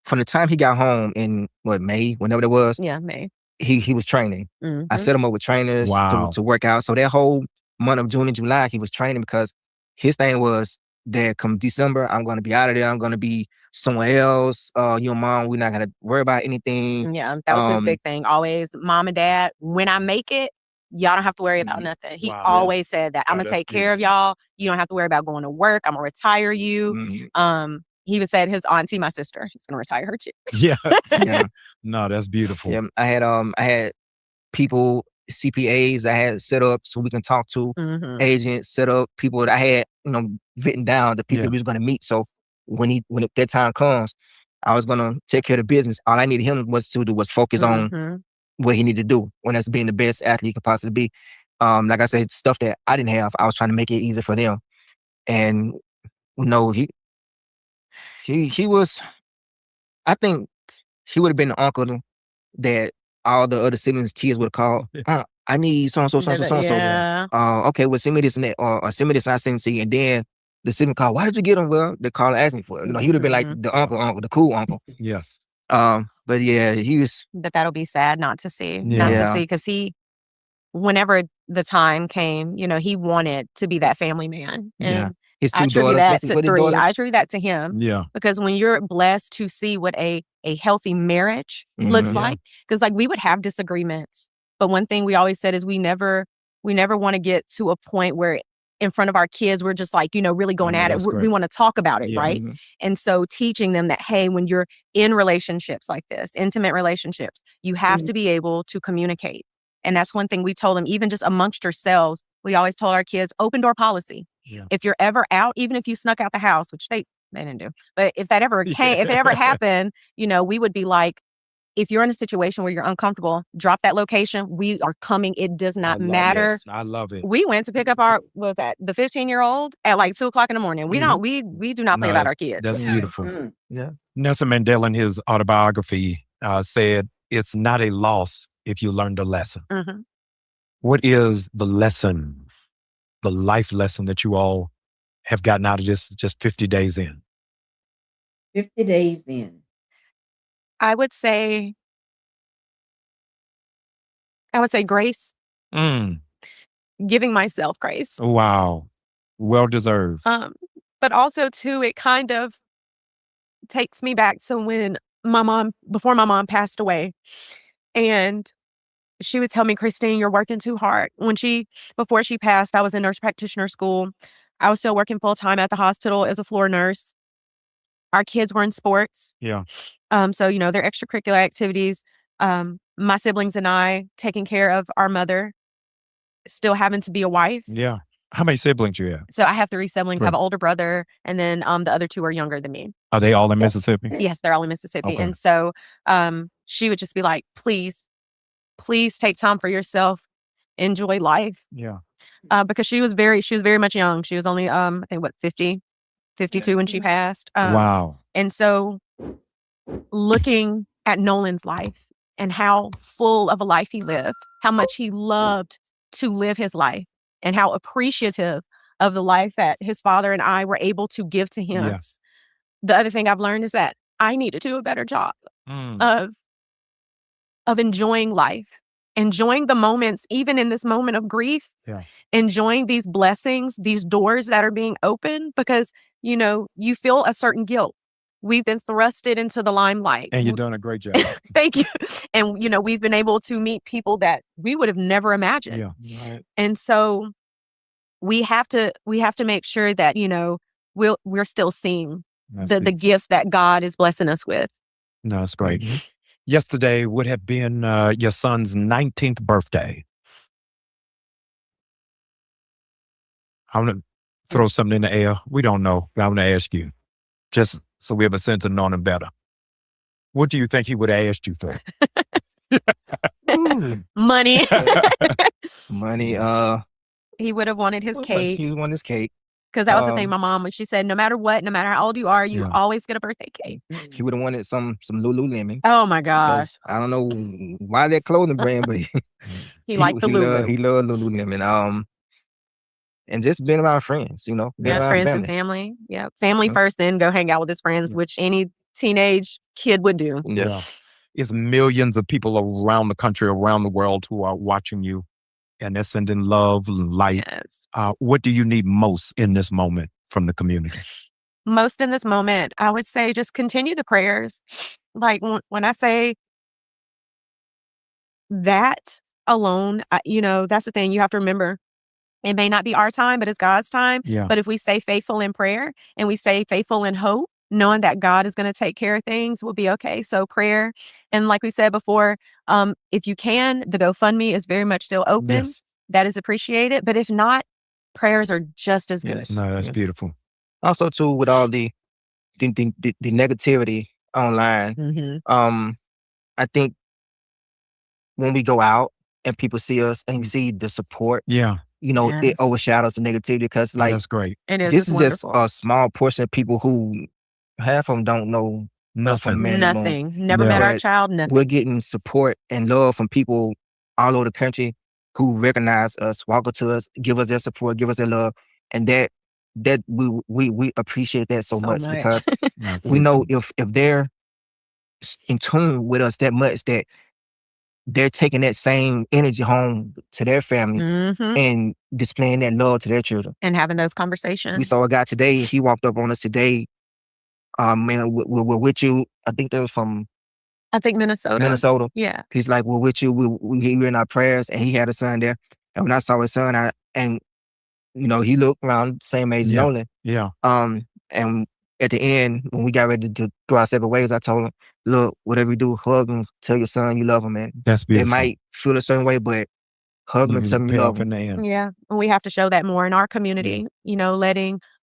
Speaker 6: from the time he got home in May, whenever it was.
Speaker 4: Yeah, May.
Speaker 6: He was training. I set him up with trainers to work out. So that whole month of June and July, he was training because his thing was that come December, I'm going to be out of there. I'm going to be someone else. Your mom, we're not gonna worry about anything.
Speaker 4: Yeah, that was his big thing. Always, mom and dad, when I make it, y'all don't have to worry about nothing. He always said that. I'm gonna take care of y'all. You don't have to worry about going to work. I'm gonna retire you. He even said his auntie, my sister, he's gonna retire her too.
Speaker 5: Yeah. No, that's beautiful.
Speaker 6: Yeah, I had people, CPAs I had set up so we can talk to, agents set up, people that I had, written down the people we was gonna meet. So when that time comes, I was gonna take care of the business. All I needed him was focus on what he needed to do, when that's being the best athlete he could possibly be. Like I said, stuff that I didn't have, I was trying to make it easier for them. And he was, I think he would have been the uncle that all the other siblings' kids would have called. I need so-and-so, so-and-so, so-and-so. Okay, well, send me this and that, or send me this and I send it to you. And then the sibling called, why did you get them? Well, they called and asked me for it. He would have been like the uncle, the cool uncle.
Speaker 5: Yes.
Speaker 6: But yeah, he was.
Speaker 4: But that'll be sad not to see. Not to see, because whenever the time came, he wanted to be that family man. And
Speaker 6: his two
Speaker 4: I attribute
Speaker 6: daughters.
Speaker 4: that to three. I attribute that to him.
Speaker 5: Yeah.
Speaker 4: Because when you're blessed to see what a healthy marriage looks like, because like we would have disagreements, but one thing we always said is we never want to get to a point where in front of our kids we're just like, really going at it. We want to talk about it, right? And so teaching them that, hey, when you're in relationships like this, intimate relationships, you have to be able to communicate. And that's one thing we told them, even just amongst yourselves. We always told our kids, open door policy. Yeah. If you're ever out, even if you snuck out the house, which they didn't do, but if that ever came, if it ever happened, we would be like, if you're in a situation where you're uncomfortable, drop that location. We are coming. It does not matter.
Speaker 5: Yes, I love it.
Speaker 4: We went to pick up the 15-year-old at like 2:00 in the morning. We do not play about our kids.
Speaker 5: That's beautiful. Yeah. Nelson Mandela in his autobiography said, it's not a loss if you learn the lesson. What is the lesson, the life lesson that you all have gotten out of this just 50 days in?
Speaker 2: 50 days in.
Speaker 4: I would say grace. Giving myself grace.
Speaker 5: Wow. Well deserved.
Speaker 4: But also too, it kind of takes me back to when before my mom passed away, and she would tell me, Christine, you're working too hard. Before she passed, I was in nurse practitioner school. I was still working full time at the hospital as a floor nurse. Our kids were in sports.
Speaker 5: Yeah.
Speaker 4: So, their extracurricular activities, my siblings and I taking care of our mother, still having to be a wife.
Speaker 5: Yeah. How many siblings you have?
Speaker 4: So I have 3 siblings. I have an older brother, and then the other 2 are younger than me.
Speaker 5: Are they all in Mississippi?
Speaker 4: Yes, they're all in Mississippi.
Speaker 5: Okay.
Speaker 4: And so she would just be like, please take time for yourself. Enjoy life.
Speaker 5: Yeah.
Speaker 4: Because she was very much young. She was only, I think, 50, 52 when she passed.
Speaker 5: Wow.
Speaker 4: And so looking at Nolan's life and how full of a life he lived, how much he loved to live his life, and how appreciative of the life that his father and I were able to give to him.
Speaker 5: Yes.
Speaker 4: The other thing I've learned is that I need to do a better job of enjoying life, enjoying the moments, even in this moment of grief, enjoying these blessings, these doors that are being opened, because, you feel a certain guilt. We've been thrusted into the limelight.
Speaker 5: And you're doing a great job.
Speaker 4: Thank you. And, we've been able to meet people that we would have never imagined.
Speaker 5: Yeah. Right.
Speaker 4: And so we have to make sure that, we're still seeing the gifts that God is blessing us with.
Speaker 5: No, that's great. Yesterday would have been your son's 19th birthday. I'm going to throw something in the air. We don't know. I'm going to ask you, just so we have a sense of knowing him better. What do you think he would have asked you for?
Speaker 4: Money.
Speaker 6: Money.
Speaker 4: He would have wanted his cake.
Speaker 6: He wanted his cake.
Speaker 4: Because that was the thing, my mom, when she said, no matter what, no matter how old you are, you always get a birthday cake.
Speaker 6: He would have wanted some Lululemon.
Speaker 4: Oh my gosh.
Speaker 6: I don't know why that clothing brand, but
Speaker 4: he liked the Lulu.
Speaker 6: He loved Lululemon. And just being around friends,
Speaker 4: friends and family. Yeah. Family first, then go hang out with his friends, which any teenage kid would do.
Speaker 5: Yeah. It's millions of people around the country, around the world who are watching you, and they're sending love and light.
Speaker 4: Yes.
Speaker 5: What do you need most in this moment from the community?
Speaker 4: most in this moment, I would say just continue the prayers. Like when I say that alone, that's the thing you have to remember. It may not be our time, but it's God's time.
Speaker 5: Yeah.
Speaker 4: But if we stay faithful in prayer and we stay faithful in hope, knowing that God is going to take care of things, we'll be okay. So prayer. And like we said before, if you can, the GoFundMe is very much still open.
Speaker 5: Yes.
Speaker 4: That is appreciated. But if not, prayers are just as good.
Speaker 6: Yes.
Speaker 5: No, that's
Speaker 6: Yes.
Speaker 5: beautiful.
Speaker 6: Also, too, with all the negativity online,
Speaker 4: Mm-hmm.
Speaker 6: I think when we go out and people see us and you see the support,
Speaker 5: Yeah.
Speaker 6: it
Speaker 4: Yes.
Speaker 6: overshadows the negativity because,
Speaker 5: Oh,
Speaker 6: like,
Speaker 5: that's great.
Speaker 4: It is.
Speaker 6: this
Speaker 4: It's
Speaker 6: is just
Speaker 4: wonderful.
Speaker 6: a small portion of people who half of them don't know us from
Speaker 5: Nothing.
Speaker 6: man to moon.
Speaker 4: Nothing. Never
Speaker 5: Yeah.
Speaker 4: met our
Speaker 6: But
Speaker 4: child. Nothing.
Speaker 6: we're getting support and love from people all over the country who recognize us, walk up to us, give us their support, give us their love, and that we appreciate that so much because
Speaker 5: That's
Speaker 6: we know
Speaker 5: beautiful.
Speaker 6: if they're in tune with us that much that they're taking that same energy home to their family
Speaker 4: Mm-hmm.
Speaker 6: and displaying that love to their children.
Speaker 4: And having those conversations.
Speaker 6: We saw a guy today. He walked up on us today. Man, we're with you. I think they were from
Speaker 4: I think Minnesota. Yeah.
Speaker 6: He's like, we're with you. We're in our prayers. And he had a son there. And when I saw his son, he looked around same age as
Speaker 5: Yeah.
Speaker 6: Nolan.
Speaker 5: Yeah.
Speaker 6: And at the end, when we got ready to go our separate ways, I told him, look, whatever you do, hug him, tell your son you love him, man.
Speaker 5: That's
Speaker 6: They
Speaker 5: beautiful.
Speaker 6: might feel a certain way, but hug him
Speaker 5: Look
Speaker 6: and
Speaker 5: at
Speaker 6: tell
Speaker 5: the
Speaker 6: him you love
Speaker 5: payoff in
Speaker 6: him.
Speaker 5: the end.
Speaker 4: Yeah. And we have to show that more in our community,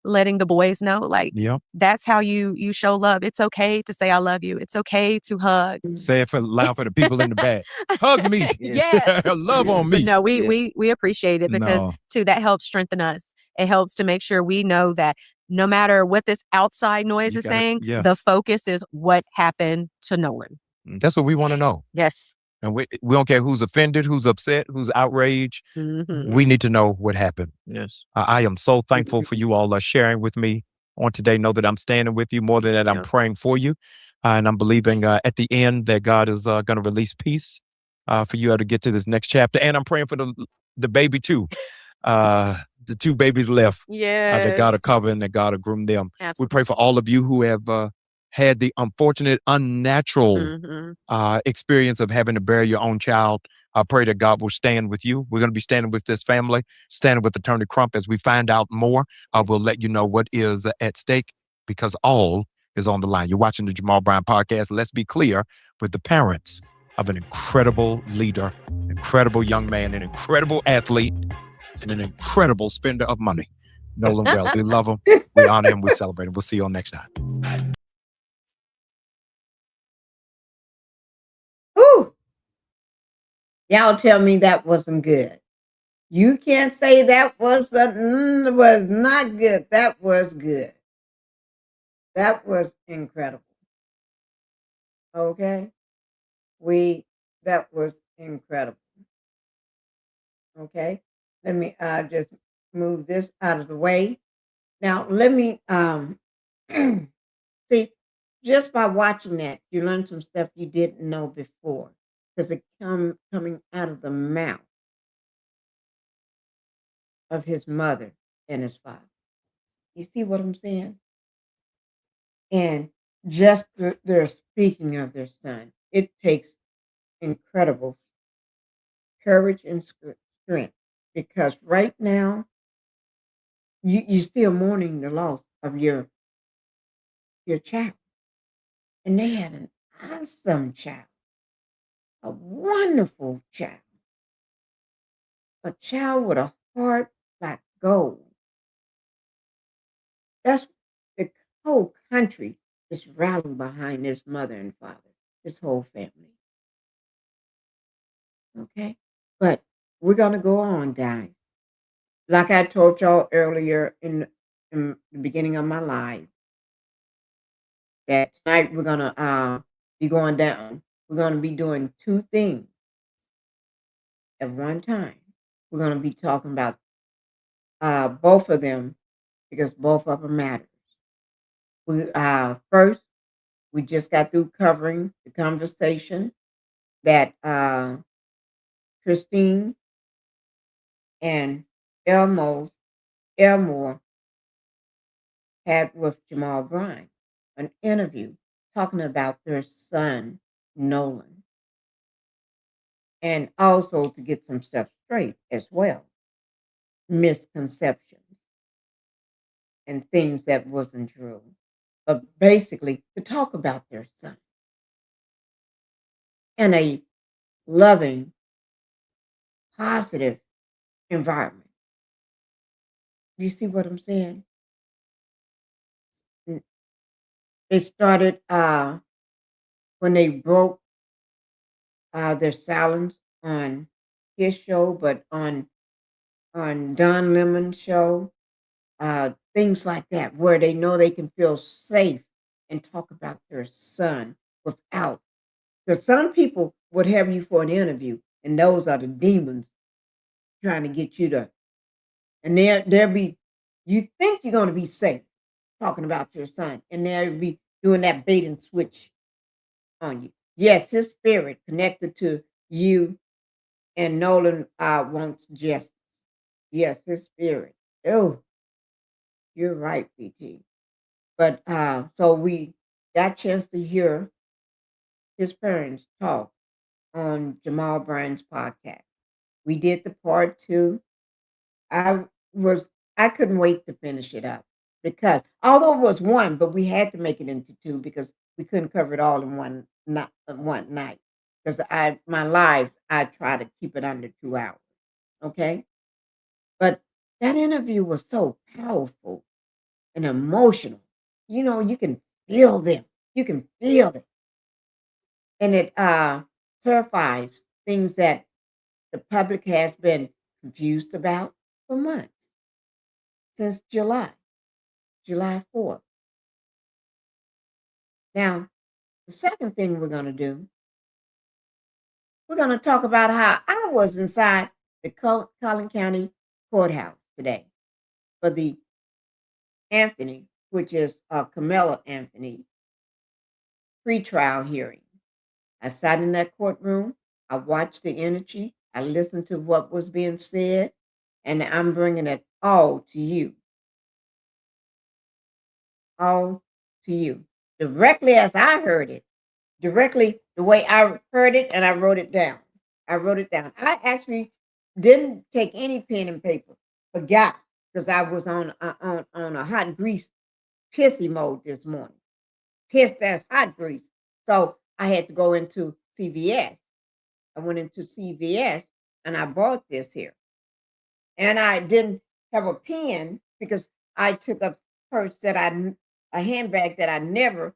Speaker 4: letting the boys know, like,
Speaker 5: Yep.
Speaker 4: that's how you show love. It's okay to say I love you. It's okay to hug.
Speaker 5: Say it loud for the people in the back. Hug me.
Speaker 4: Yes.
Speaker 5: Love on
Speaker 4: But
Speaker 5: me.
Speaker 4: no, we appreciate it because
Speaker 5: No.
Speaker 4: too, that helps strengthen us. It helps to make sure we know that no matter what this outside noise
Speaker 5: You
Speaker 4: is
Speaker 5: gotta-
Speaker 4: saying,
Speaker 5: yes.
Speaker 4: the focus is what happened to Nolan.
Speaker 5: That's what we want to know.
Speaker 4: Yes.
Speaker 5: And we don't care who's offended, who's upset, who's outraged.
Speaker 4: Mm-hmm.
Speaker 5: We need to know what happened.
Speaker 6: Yes.
Speaker 5: I am so thankful for you all sharing with me on today. Know that I'm standing with you. More than that, I'm praying for you. And I'm believing at the end that God is going to release peace for you to get to this next chapter. And I'm praying for the baby too. The two babies left. That God will cover and that God will groom them.
Speaker 4: Absolutely.
Speaker 5: We pray for all of you who have had the unfortunate, unnatural
Speaker 4: Mm-hmm.
Speaker 5: experience of having to bury your own child. I pray that God will stand with you. We're going to be standing with this family, standing with Attorney Crump. As we find out more, we'll let you know what is at stake because all is on the line. You're watching the Jamal Bryant podcast. Let's be clear with the parents of an incredible leader, incredible young man, an incredible athlete, and an incredible spender of money. Nolan Wells. We love him. We honor him. We celebrate him. We'll see you all next time.
Speaker 2: Whew. Y'all tell me that wasn't good. You can't say that was not good. That was good. That was incredible. Okay? That was incredible. Okay? Let me just move this out of the way. Now, let me see, just by watching that, you learn some stuff you didn't know before because it coming out of the mouth of his mother and his father. You see what I'm saying? And just they're speaking of their son. It takes incredible courage and strength because right now you still mourning the loss of your child, and they had an awesome child, a wonderful child, a child with a heart like gold. That's the whole country is rallying behind this mother and father, this whole family. Okay, but we're gonna go on, guys. Like I told y'all earlier in the beginning of my life, that tonight we're gonna be going down. We're gonna be doing two things at one time. We're gonna be talking about both of them because both of them matters. We first we just got through covering the conversation that Christine and Elmore had with Jamal Bryant an interview talking about their son, Nolan, and also to get some stuff straight as well, misconceptions and things that wasn't true, but basically to talk about their son in a loving, positive environment. Do you see what I'm saying? They started when they broke their silence on his show, but on Don Lemon's show, things like that, where they know they can feel safe and talk about their son without. Because some people would have you for an interview, and those are the demons trying to get you to, and they'll be, you think you're going to be safe talking about your son, and they'll be doing that bait and switch on you. Yes, his spirit connected to you, and Nolan wants justice. Yes, his spirit. Oh, you're right, PT. But so we got a chance to hear his parents talk on Jamal Bryant's podcast. We did the part 2. I was I couldn't wait to finish it up because although it was 1, but we had to make it into 2 because we couldn't cover it all in one night. Because my live I try to keep it under 2 hours. Okay, but that interview was so powerful and emotional. You can feel them. You can feel it. And it clarifies things that the public has been confused about for months, since July 4th. Now, the second thing we're going to do, we're going to talk about how I was inside the Collin County Courthouse today for the Anthony, which is Karmelo Anthony, pretrial hearing. I sat in that courtroom. I watched the energy. I listened to what was being said, and I'm bringing it all to you. All to you. Directly as I heard it. Directly the way I heard it, and I wrote it down. I actually didn't take any pen and paper. Forgot, because I was on a hot grease pissy mode this morning. Pissed as hot grease. So I had to go into CVS. I went into CVS and I bought this here. And I didn't have a pen because I took a purse a handbag that I never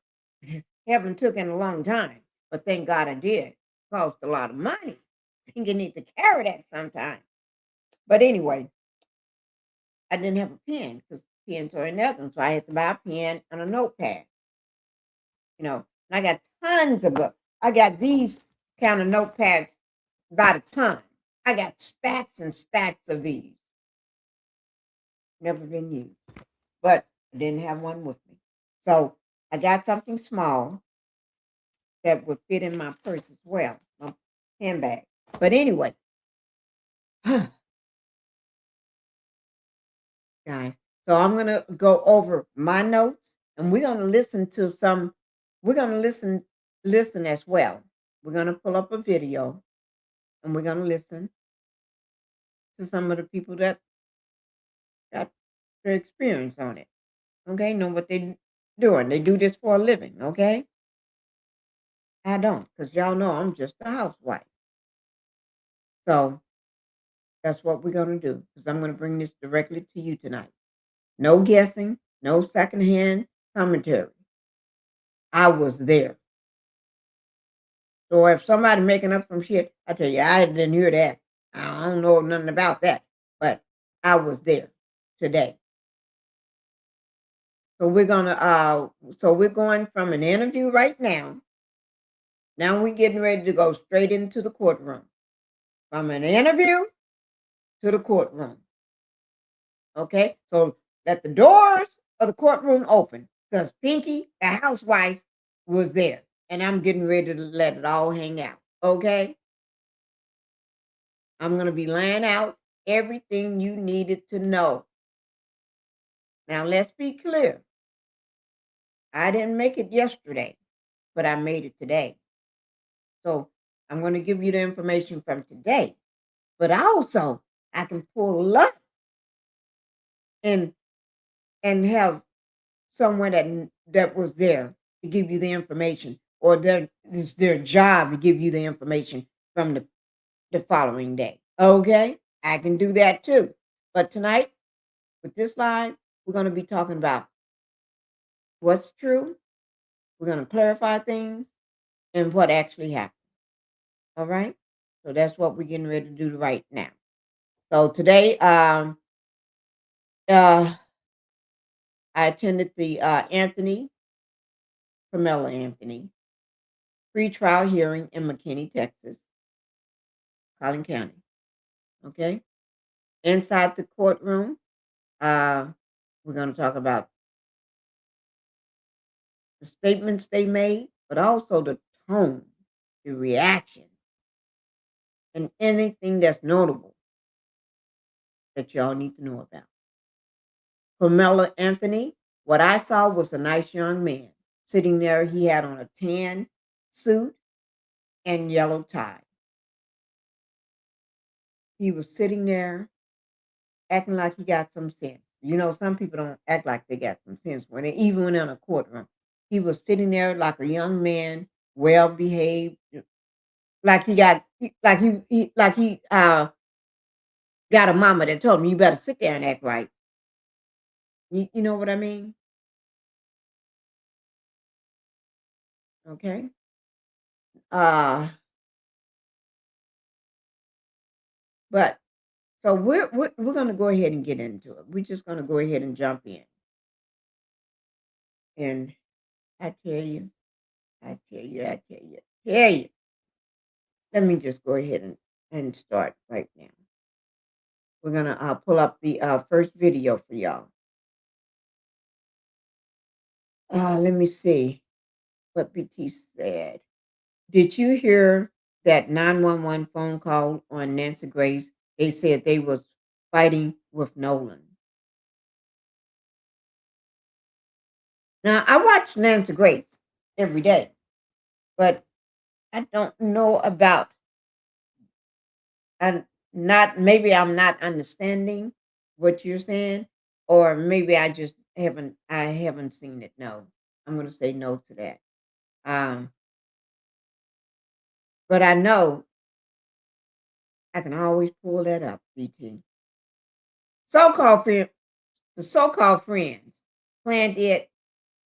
Speaker 2: haven't took in a long time. But thank God I did. Cost a lot of money. I think you need to carry that sometime. But anyway, I didn't have a pen because pens are in Evans. So I had to buy a pen and a notepad. And I got tons of books. I got these kind of notepads by the ton. I got stacks and stacks of these. Never been used. But I didn't have one with me. So I got something small that would fit in my purse as well, my handbag. But anyway, guys, so I'm going to go over my notes, and we're going to listen to we're going to listen as well. We're going to pull up a video, and we're going to listen to some of the people that got their experience on it. Okay, know what they're doing. They do this for a living, okay? I don't, because y'all know I'm just a housewife. So that's what we're going to do, because I'm going to bring this directly to you tonight. No guessing, no secondhand commentary. I was there. So if somebody making up some shit, I tell you, I didn't hear that. I don't know nothing about that, but I was there today. So we're going from an interview right now. Now we're getting ready to go straight into the courtroom. From an interview to the courtroom. Okay? So let the doors of the courtroom open, because Pinkie, the housewife, was there. And I'm getting ready to let it all hang out. Okay? I'm going to be laying out everything you needed to know. Now let's be clear. I didn't make it yesterday, but I made it today. So I'm going to give you the information from today. But also, I can pull up and have someone that was there to give you the information, or it's their job to give you the information from the following day. Okay, I can do that too. But tonight, with this live, we're going to be talking about what's true. We're going to clarify things and what actually happened. All right, so that's what we're getting ready to do right now. So today, I attended the Karmelo Anthony pretrial hearing in McKinney, Texas, Collin County. Okay, inside the courtroom, we're going to talk about the statements they made, but also the tone, the reaction, and anything that's notable that y'all need to know about. Karmelo Anthony, what I saw was a nice young man sitting there. He had on a tan suit and yellow tie. He was sitting there acting like he got some sense. You know, some people don't act like they got some sense even when in a courtroom. He was sitting there like a young man, well behaved, like he got got a mama that told him, you better sit there and act right. You know what I mean? Okay. But so we're gonna go ahead and get into it. We're just gonna go ahead and jump in. And I tell you, I tell you, I tell you, I tell you. Let me just go ahead and start right now. We're gonna pull up the first video for y'all. Let me see what BT said. Did you hear that 911 phone call on Nancy Grace? They said they was fighting with Nolan. Now I watch Nancy Grace every day, but I don't know about. Maybe I'm not understanding what you're saying, or maybe I haven't seen it. No, I'm going to say no to that. But I know I can always pull that up. BT so-called friend, the so-called friends planned it.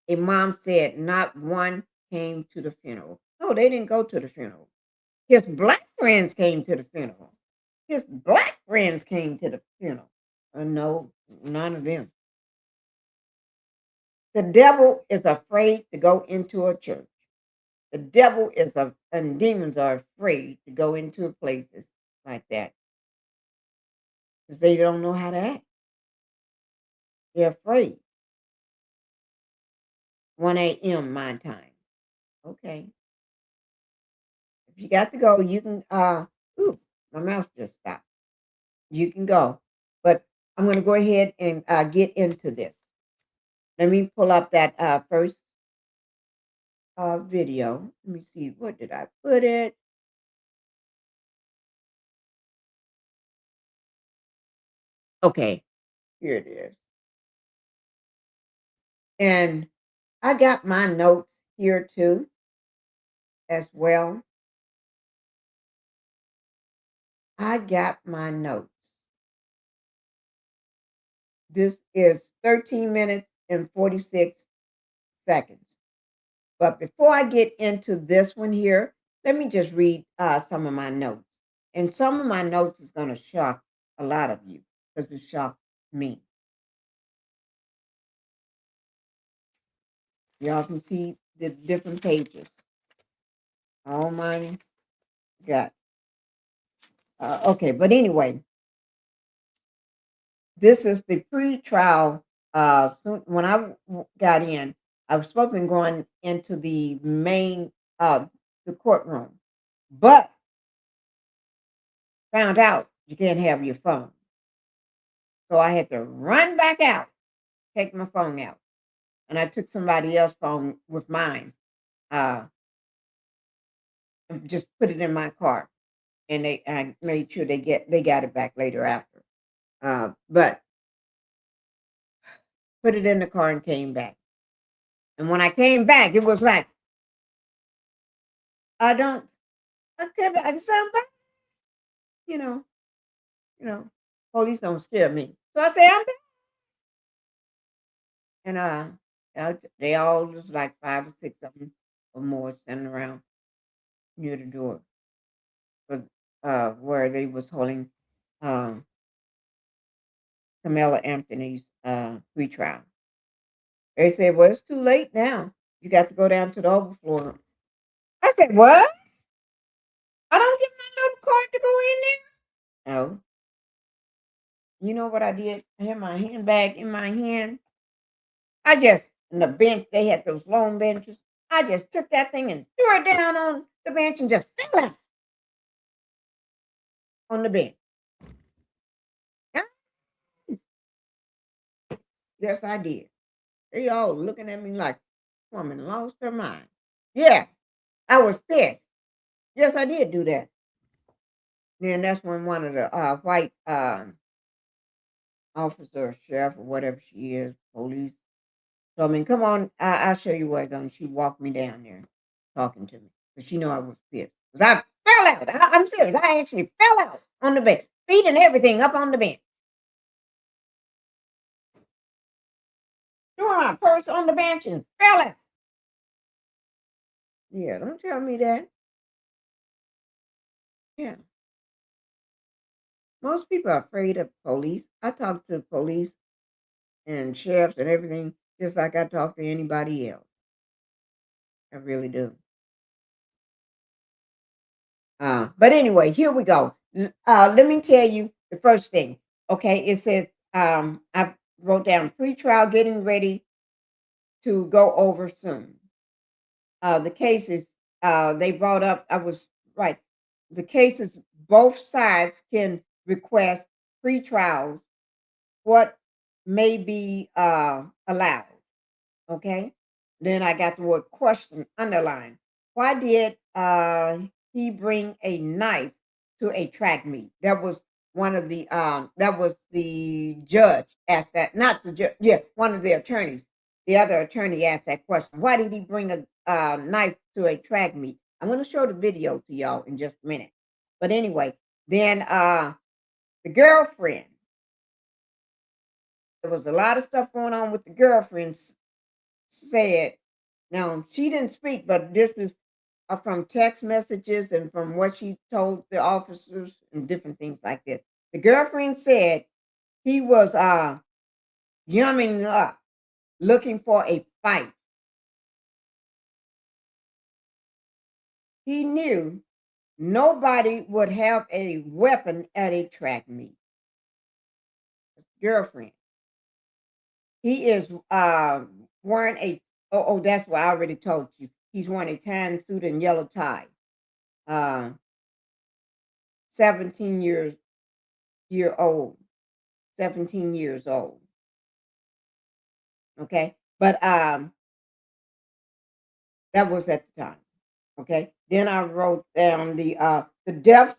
Speaker 2: A mom said not one came to the funeral. No, they didn't go to the funeral. His black friends came to the funeral. His black friends came to the funeral. No, none of them. The devil is afraid to go into a church. The devil and demons are afraid to go into places like that because they don't know how to act. They're afraid. 1 a.m. my time. Okay. If you got to go, you can. Ooh, my mouth just stopped. You can go, but I'm going to go ahead and get into this. Let me pull up that first video. Let me see. Where did I put it? Okay, here it is. And I got my notes here too, as well. I got my notes. This is 13 minutes and 46 seconds. But before I get into this one here, let me just read some of my notes. And some of my notes is going to shock a lot of you because it shocked me. Y'all can see the different pages. All mine got. Okay, but anyway, this is the pre-trial. When I got in, I was supposed to be going into the main, the courtroom, but found out you can't have your phone. So I had to run back out, take my phone out. and I took somebody else's phone with mine. And just put it in my car, and I made sure they got it back later after. But put it in the car and came back. And when I came back, it was like, I sound back, you know, police don't scare me. So I say, I'm back. And they all was like 5 or 6 of them or more standing around near the door for where they was holding Carmelo Anthony's pretrial. They said, well, it's too late now. You got to go down to the overflow room. I said, what? I don't get my little card to go in there? No. You know what I did? I had my handbag in my hand. In the bench, they had those long benches. I just took that thing and threw it down on the bench and just fell out on the bench. Yeah. Yes, I did. They all looking at me like, woman lost her mind. Yeah, I was pissed. Yes, I did do that. Then that's when one of the white officer, sheriff, or whatever she is, police, told me, come on, I'll show you where I'm going. She walked me down there talking to me. Because she knew I was pissed. Because I fell out. I'm serious. I actually fell out on the bench. Feet and everything up on the bench. Threw my purse on the bench and fell out. Yeah, don't tell me that. Yeah. Most people are afraid of police. I talk to police and sheriffs and everything just like I talk to anybody else. I really do. But anyway, here we go. Let me tell you the first thing. Okay, it says I wrote down pretrial getting ready to go over soon. The cases they brought up, I was right. The cases, both sides can request pretrials. What may be allowed? Okay. Then I got the word question underlined. Why did he bring a knife to a track meet? That was one of the that was the judge asked that, not the judge, yeah, one of the attorneys. The other attorney asked that question. Why did he bring a knife to a track meet? I'm going to show the video to y'all in just a minute. But anyway, then the girlfriend. There was a lot of stuff going on with the girlfriends. Said, now she didn't speak, but this is from text messages and from what she told the officers and different things like this. The girlfriend said he was yumming up, looking for a fight. He knew nobody would have a weapon at a track meet. Girlfriend. He is wearing that's what I already told you. He's wearing a tan suit and yellow tie. 17 year old. 17 years old. Okay. But that was at the time. Okay. Then I wrote down the death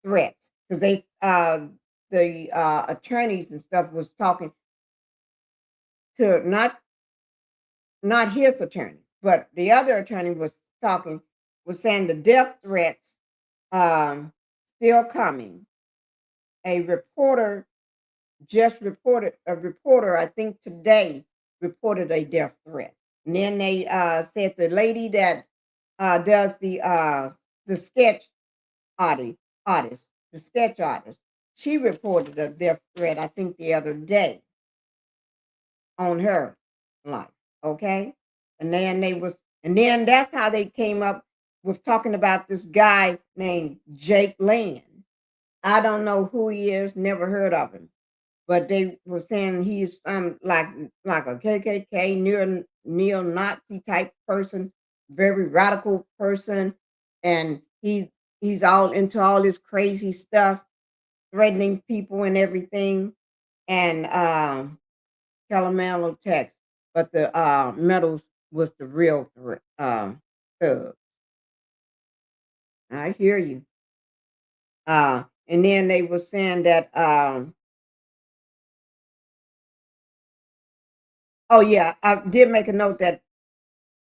Speaker 2: threats, because they the attorneys and stuff was talking to not his attorney, but the other attorney was saying the death threats still coming. A reporter I think today reported a death threat. And then they said the lady that does the sketch artist, she reported a death threat, I think the other day on her life. Okay. And then that's how they came up with talking about this guy named Jake Land. I don't know who he is, never heard of him. But they were saying he's like a KKK neo-Nazi type person, very radical person, and he's all into all this crazy stuff, threatening people and everything. And Karmelo text. but the Metals was the real thug. I hear you. And then they were saying that oh yeah, I did make a note that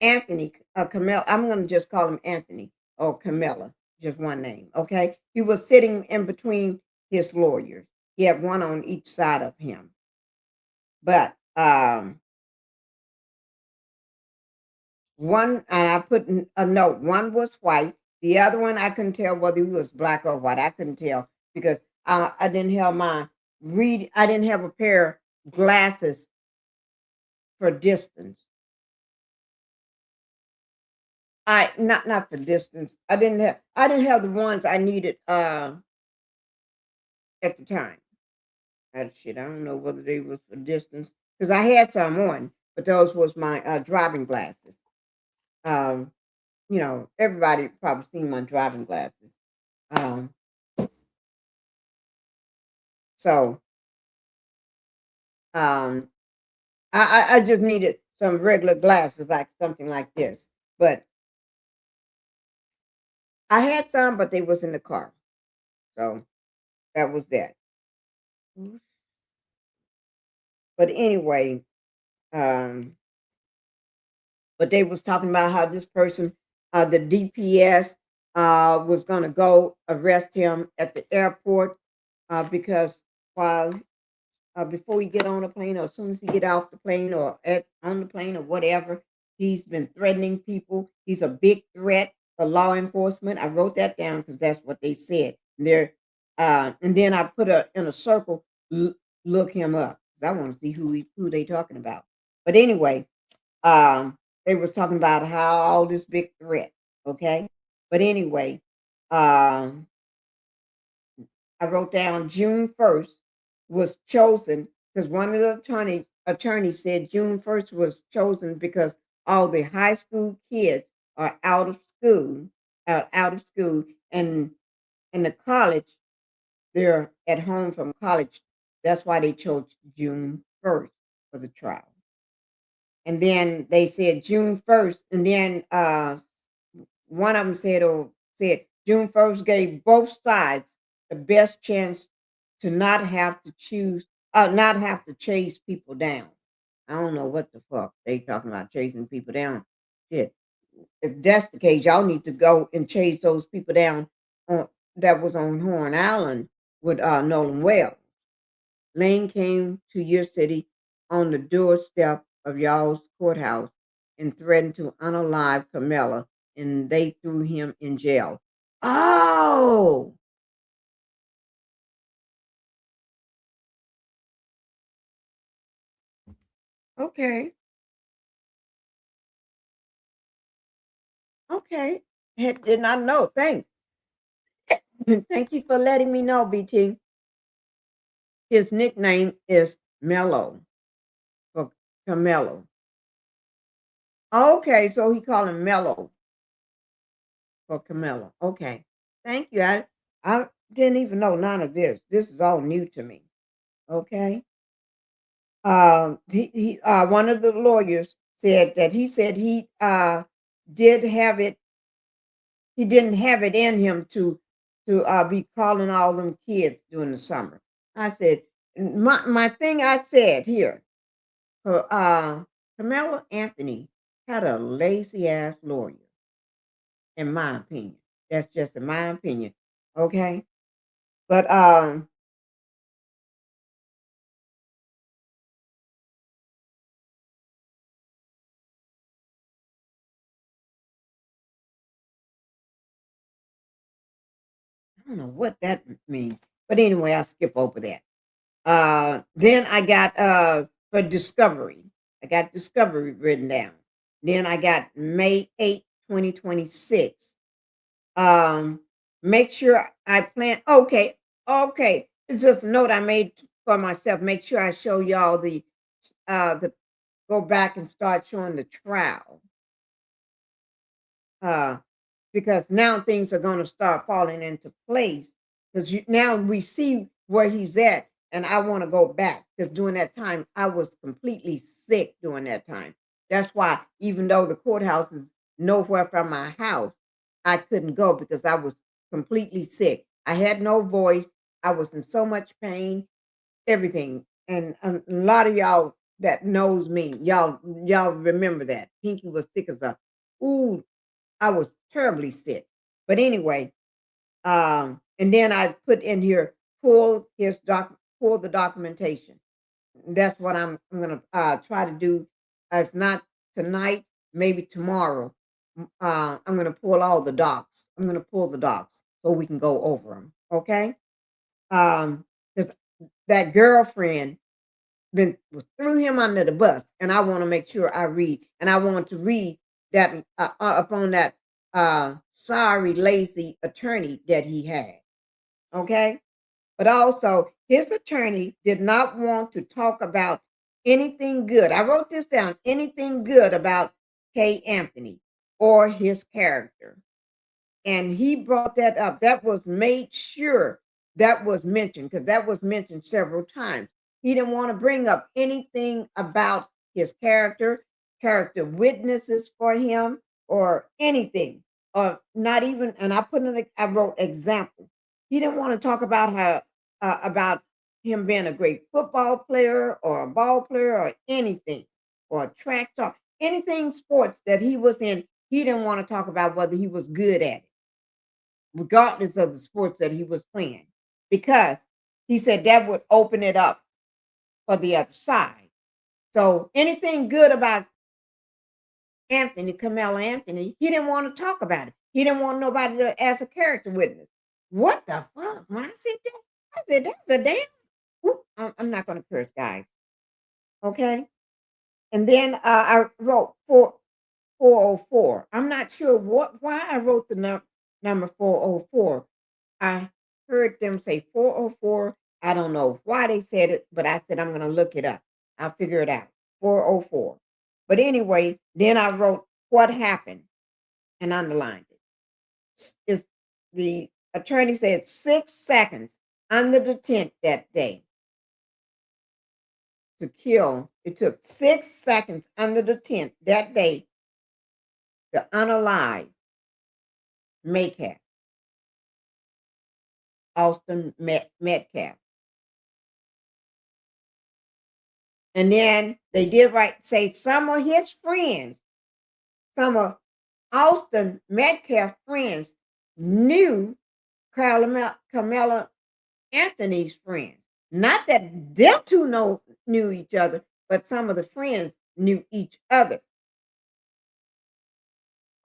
Speaker 2: Anthony Carmelo, I'm gonna just call him Anthony or Carmela, just one name, okay? He was sitting in between his lawyers. He had one on each side of him. But one, and I put a note, one was white, the other one I couldn't tell whether he was black or white. I couldn't tell because I didn't have I didn't have a pair of glasses for distance. Not for distance. I didn't have the ones I needed at the time. I don't know whether they was for distance because I had some on, but those was my driving glasses. Everybody probably seen my driving glasses. So I just needed some regular glasses, like something like this. But I had some, but they was in the car. So that was that. But anyway, but they was talking about how this person, the DPS, was going to go arrest him at the airport because while before he get on the plane or as soon as he get off the plane or on the plane or whatever, he's been threatening people. He's a big threat for law enforcement. I wrote that down because that's what they said. And then I put in a circle, look him up because I want to see who they talking about. But anyway, they was talking about how all this big threat, okay? But anyway, I wrote down June 1st was chosen because one of the attorneys said June 1st was chosen because all the high school kids are out of school, and in the college, they're at home from college. That's why they chose June 1st for the trial. And then they said June 1st, and then one of them said June 1st gave both sides the best chance to not have to chase people down. I don't know what the fuck they talking about chasing people down. Shit. If that's the case, y'all need to go and chase those people down that was on Horn Island with Nolan Wells. Lane came to your city on the doorstep of y'all's courthouse and threatened to unalive Carmelo, and they threw him in jail. Oh! Okay. Okay. Did not know. Thanks. Thank you for letting me know, BT. His nickname is Mello for Carmelo. Okay, so he called him Mello for Carmelo. Okay. Thank you. I didn't even know none of this. This is all new to me. Okay. He one of the lawyers said that he said he did have it. He didn't have it in him to be calling all them kids during the summer. I said my thing. I said here, Carmelo Anthony had a lazy ass lawyer, in my opinion. That's just in my opinion. Okay, but I don't know what that means. But anyway, I'll skip over that. Then I got for Discovery. I got Discovery written down. Then I got May 8th, 2026. Make sure I plan. Okay. It's just a note I made for myself. Make sure I show y'all the go back and start showing the trial. Because now things are going to start falling into place because now we see where he's at, and I want to go back because during that time I was completely sick during that time. That's why, even though the courthouse is nowhere from my house, I couldn't go because I was completely sick. I had no voice. I was in so much pain, everything. And a lot of y'all that knows me, y'all remember that. Pinkie was sick as a, ooh, I was terribly sick. But anyway, and then I put in here, pull the documentation. That's what I'm gonna try to do. If not tonight, maybe tomorrow. I'm gonna pull all the docs. I'm gonna pull the docs so we can go over them. Okay? Because that girlfriend threw him under the bus, and I want to make sure I read, and I want to read that upon that sorry, lazy attorney that he had. Okay? But also, his attorney did not want to talk about anything good. I wrote this down, anything good about K. Anthony or his character. And he brought that up. That was made sure that was mentioned, because that was mentioned several times. He didn't want to bring up anything about his character witnesses for him, or anything, or not even. And I wrote example. He didn't want to talk about him being a great football player or a ball player or anything, or track talk, anything sports that he was in. He didn't want to talk about whether he was good at it, regardless of the sports that he was playing, because he said that would open it up for the other side. So anything good about Karmelo Anthony, he didn't want to talk about it. He didn't want nobody to as a character witness. What the fuck? When I said that, I said that's a damn. I'm not going to curse, guys. Okay. And then I wrote 404. I'm not sure why I wrote the number 404. I heard them say 404. I don't know why they said it, but I said I'm going to look it up. I'll figure it out. 404. But anyway, then I wrote what happened and underlined it. The attorney said 6 seconds under the tent that day to kill. It took 6 seconds under the tent that day to unalive Metcalf, Austin Metcalf. And then they did say some of his friends, some of Austin Metcalf friends knew Karmelo Anthony's friends. Not that them two knew each other, but some of the friends knew each other,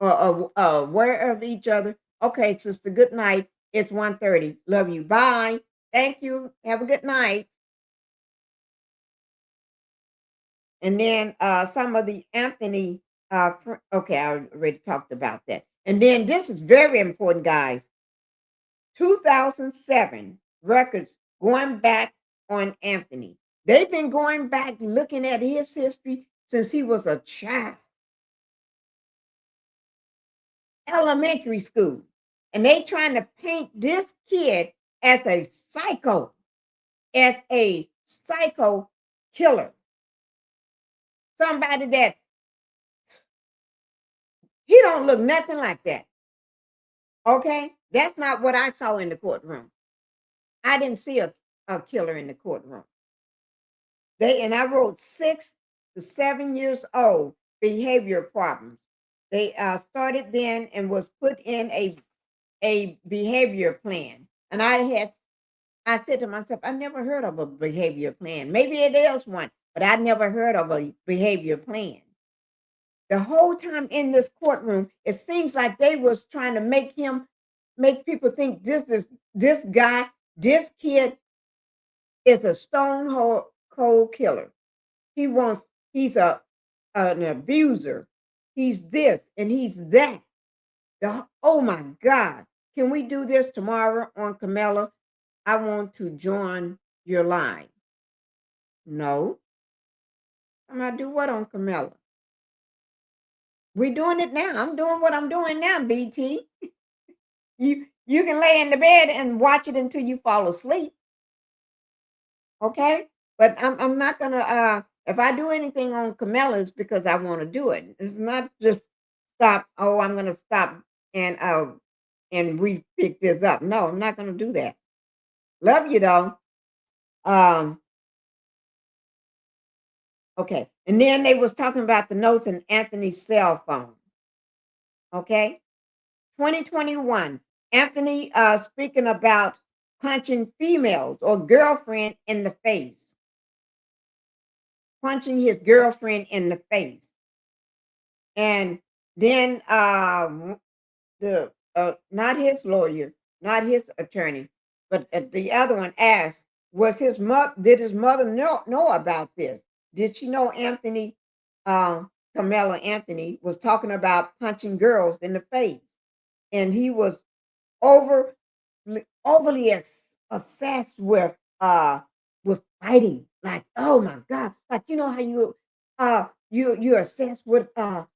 Speaker 2: or aware of each other. Okay, sister, good night. It's 1:30. Love you. Bye. Thank you. Have a good night. And then some of the Anthony, okay, I already talked about that. And then this is very important, guys. 2007 records going back on Anthony. They've been going back looking at his history since he was a child. Elementary school. And they trying to paint this kid as a psycho killer. Somebody that he don't look nothing like that. Okay? That's not what I saw in the courtroom. I didn't see a killer in the courtroom. And I wrote 6 to 7 years old, behavior problems. They started then and was put in a behavior plan. And I said to myself, I never heard of a behavior plan. Maybe it is one, but I never heard of a behavior plan. The whole time in this courtroom, it seems like they was trying to make people think this kid is a stone cold killer. He's an abuser. He's this and he's that. Oh my God. Can we do this tomorrow on Karmelo? I want to join your line. No. I'm going to do what on Karmelo? We're doing it now. I'm doing what I'm doing now, BT. You can lay in the bed and watch it until you fall asleep. Okay? But I'm not gonna If I do anything on Karmelo, it's because I want to do it. It's not just stop. Oh, I'm going to stop and we pick this up. No, I'm not going to do that. Love you though. Okay. And then they was talking about the notes in Anthony's cell phone. Okay. 2021. Anthony speaking about punching females or girlfriend in the face. Punching his girlfriend in the face. And then the not his lawyer, not his attorney, but the other one asked, was his mother, did his mother know about this? Did she know Anthony, Karmelo Anthony was talking about punching girls in the face? And he was overly obsessed with fighting. Like, oh my God. Like, you know how you're obsessed with a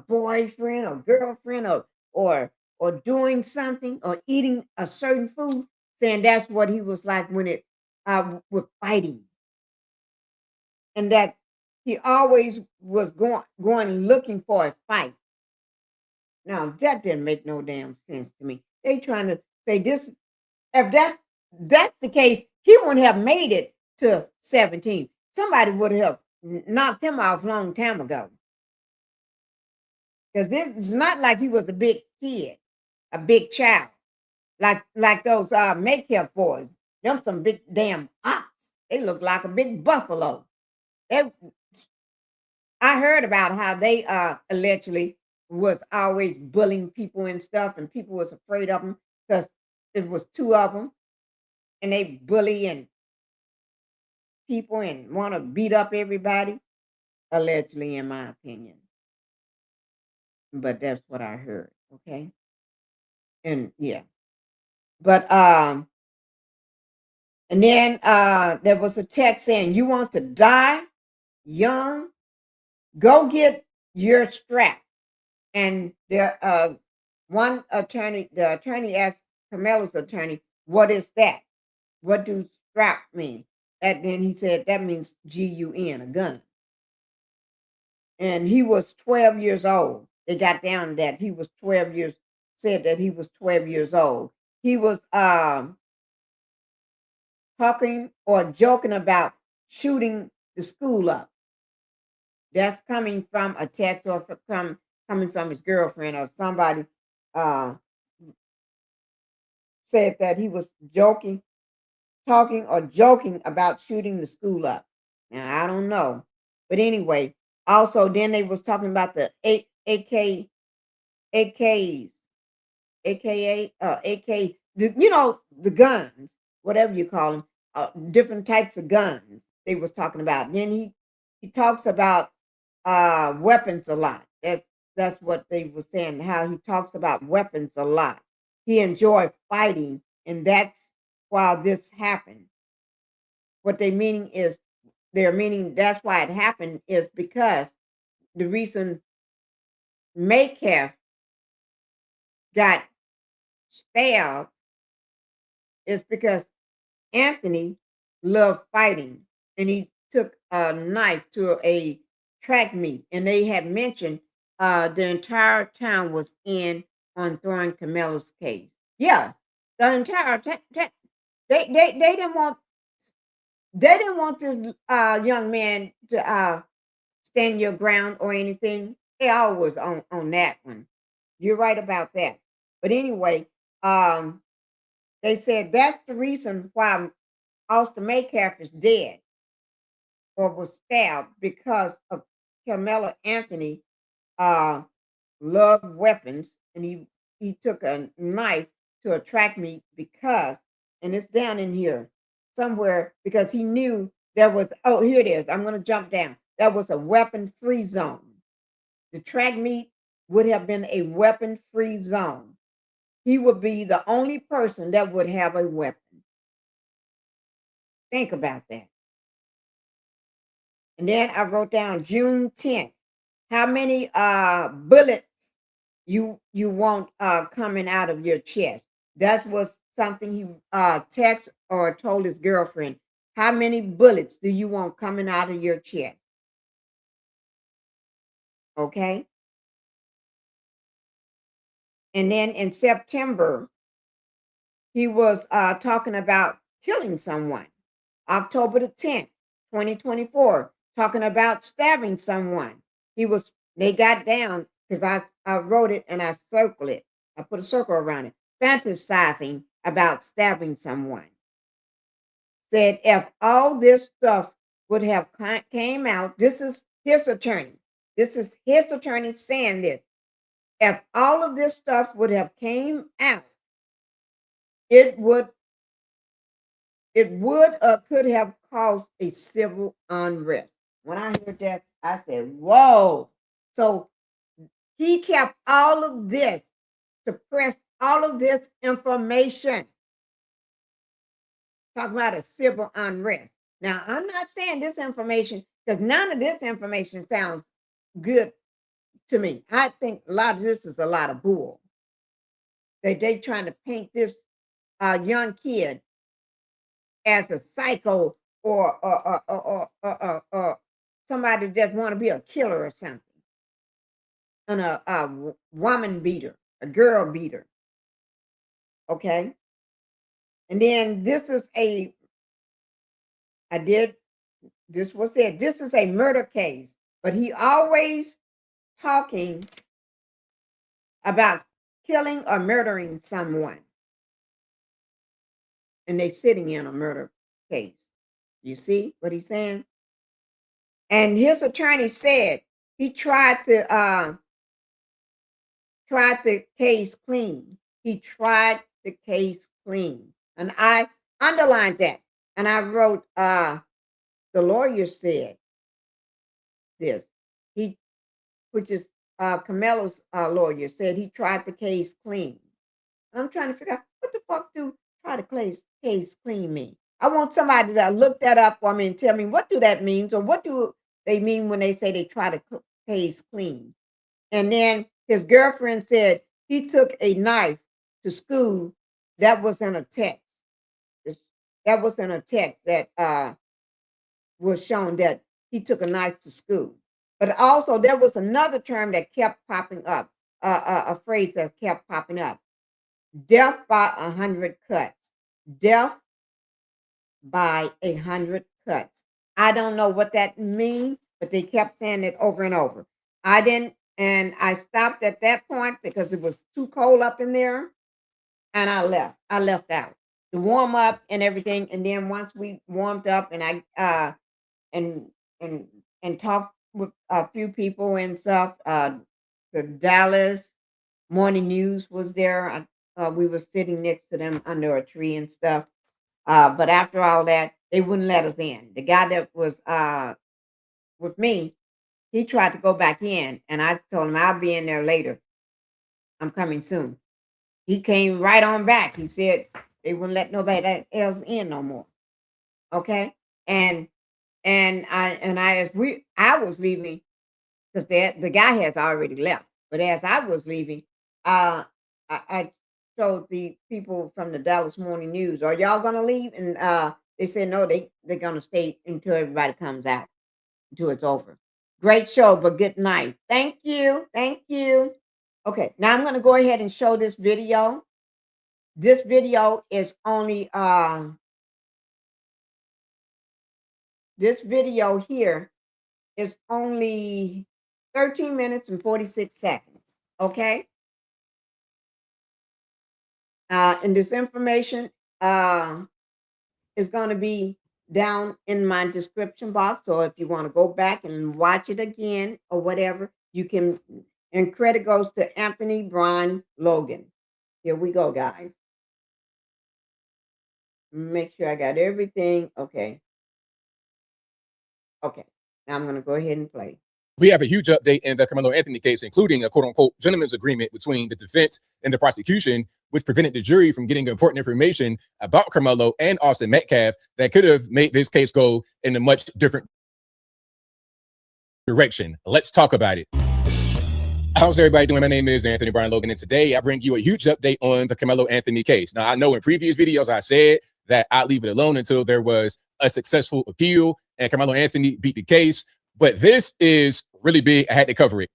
Speaker 2: boyfriend or girlfriend or doing something or eating a certain food, saying that's what he was like when it with fighting. And that he always was going looking for a fight. Now that didn't make no damn sense to me. They trying to say this. If that's the case, he wouldn't have made it to 17. Somebody would have knocked him off a long time ago. Because it's not like he was a big kid, a big child, like those makeup boys. Them some big damn ox. They look like a big buffalo. I heard about how they allegedly was always bullying people and stuff, and people was afraid of them because it was two of them, and they bullying people and want to beat up everybody, allegedly, in my opinion. But that's what I heard. Okay, and yeah, but and then there was a text saying, "You want to die young? Go get your strap." And the one attorney, the attorney asked Karmelo's attorney, "What is that? What do strap mean?" And then he said, "That means GUN, a gun." And he was 12 years old. They got down that he was 12 years, said that he was 12 years old. He was talking or joking about shooting the school up. That's coming from a text or coming from his girlfriend or somebody said that he was talking or joking about shooting the school up. Now I don't know, but anyway. Also, then they was talking about the AKs, AKA, AK, the guns, whatever you call them, different types of guns they was talking about. Then he talks about weapons a lot. That's what they were saying, how he talks about weapons a lot. He enjoyed fighting, and that's why this happened. What they're meaning that's why it happened is because the reason Maycalf got stabbed is because Anthony loved fighting, and he took a knife to a track meet, and they had mentioned the entire town was in on throwing Karmelo's case. Yeah, the entire they didn't want this young man to stand your ground or anything. They always on that one. You're right about that. But anyway, they said that's the reason why Austin Maycalf is dead or was stabbed because of Karmelo Anthony loved weapons, and he took a knife to a track meet because, and it's down in here somewhere, because he knew there was, oh, here it is. I'm going to jump down. That was a weapon-free zone. The track meet would have been a weapon-free zone. He would be the only person that would have a weapon. Think about that. And then I wrote down June 10th. How many bullets you want coming out of your chest? That was something he texted or told his girlfriend. How many bullets do you want coming out of your chest? Okay. And then in September, he was talking about killing someone. October the 10th, 2024, talking about stabbing someone. They got down because I wrote it and I circled it. I put a circle around it, fantasizing about stabbing someone. Said if all this stuff would have came out, this is his attorney. This is his attorney saying this. If all of this stuff would have came out, it would or could have caused a civil unrest. When I heard that, I said, whoa. So he kept all of this, suppressed all of this information, talking about a civil unrest. Now, I'm not saying this information, because none of this information sounds good to me. I think a lot of this is a lot of bull. They trying to paint this young kid as a psycho or somebody that just want to be a killer or something, and a woman beater, a girl beater. Okay, and then this was said, this is a murder case, but he always talking about killing or murdering someone. And they sitting in a murder case. You see what he's saying? And his attorney said he tried the case clean. He tried the case clean. And I underlined that. And I wrote, the lawyer said this. Which is Karmelo's lawyer, said he tried the case clean. And I'm trying to figure out, what the fuck do try to case clean mean? I want somebody to look that up for me and tell me, what do that mean? So what do they mean when they say they try to case clean? And then his girlfriend said he took a knife to school. That was in a text. That was in a text that was shown that he took a knife to school. But also there was another term that kept popping up, a phrase that kept popping up. Death by 100 cuts. Death by 100 cuts. I don't know what that means, but they kept saying it over and over. I didn't, and I stopped at that point because it was too cold up in there, and I left. I left out to warm up and everything. And then once we warmed up, and I and talked with a few people and stuff, the Dallas Morning News was there. We were sitting next to them under a tree and stuff. But after all that, they wouldn't let us in. The guy that was with me, he tried to go back in, and I told him, I'll be in there later. I'm coming soon. He came right on back. He said they wouldn't let nobody else in no more. Okay? And I was leaving, because the guy has already left. But as I was leaving, I told the people from the Dallas Morning News, are y'all gonna leave? And they said no, they're gonna stay until everybody comes out, until it's over. Great show, but good night. Thank you. Okay, now I'm gonna go ahead and show this video. This video is only this video here is only 13 minutes and 46 seconds. Okay. And this information is going to be down in my description box. So if you want to go back and watch it again or whatever, you can. And credit goes to Anthony Brian Logan. Here we go, guys. Make sure I got everything. Okay. Now I'm going to go ahead and play.
Speaker 7: We have a huge update in the Karmelo Anthony case, including a quote-unquote gentleman's agreement between the defense and the prosecution, which prevented the jury from getting important information about Karmelo and Austin Metcalf that could have made this case go in a much different direction. Let's talk about it. How's everybody doing? My name is Anthony Brian Logan, and today I bring you a huge update on the Karmelo Anthony case. Now, I know in previous videos I said that I'd leave it alone until there was a successful appeal and Karmelo Anthony beat the case. But this is really big. I had to cover it.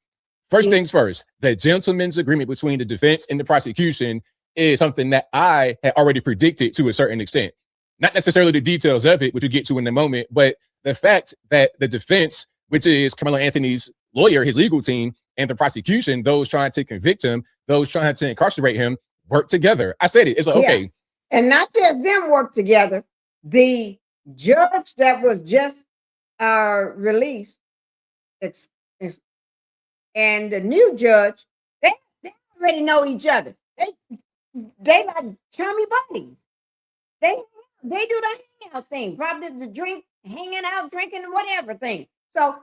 Speaker 7: First things first, the gentleman's agreement between the defense and the prosecution is something that I had already predicted to a certain extent. Not necessarily the details of it, which we'll get to in a moment, but the fact that the defense, which is Karmelo Anthony's lawyer, his legal team, and the prosecution, those trying to convict him, those trying to incarcerate him, work together. I said it. It's like, okay.
Speaker 2: And not just them work together. The judge that was just released, and the new judge, they already know each other. They like chummy buddies. They do the hangout thing, probably the drink, hanging out, drinking, whatever thing. So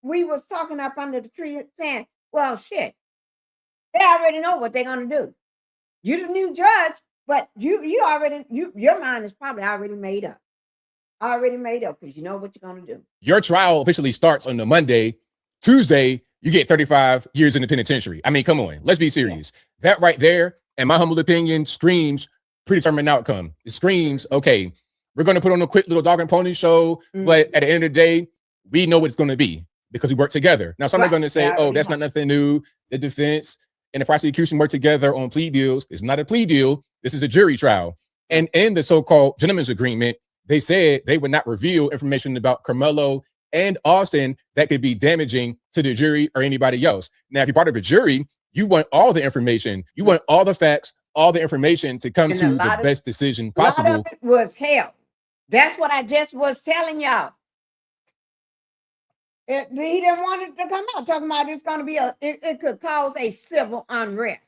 Speaker 2: we was talking up under the tree saying, well, shit, they already know what they're gonna do. You're the new judge, but you already, your mind is probably already made up. Because you know what you're gonna do.
Speaker 7: Your trial officially starts on the Monday. Tuesday, you get 35 years in the penitentiary. I mean, come on, let's be serious. That right there, in my humble opinion, screams predetermined outcome. It screams, okay, we're going to put on a quick little dog and pony show, but at the end of the day, we know what it's going to be because we work together. Now, some are going to say, oh, that's not nothing new. The defense and the prosecution work together on plea deals. It's not a plea deal. This is a jury trial. And in the so-called gentleman's agreement, they said they would not reveal information about Karmelo and Austin that could be damaging to the jury or anybody else. Now, if you're part of a jury, you want all the information. You want all the facts, all the information to come to the best decision possible.
Speaker 2: A lot of it was hell. That's what I just was telling y'all. He didn't want it to come out, talking about it's going to be it could cause a civil unrest.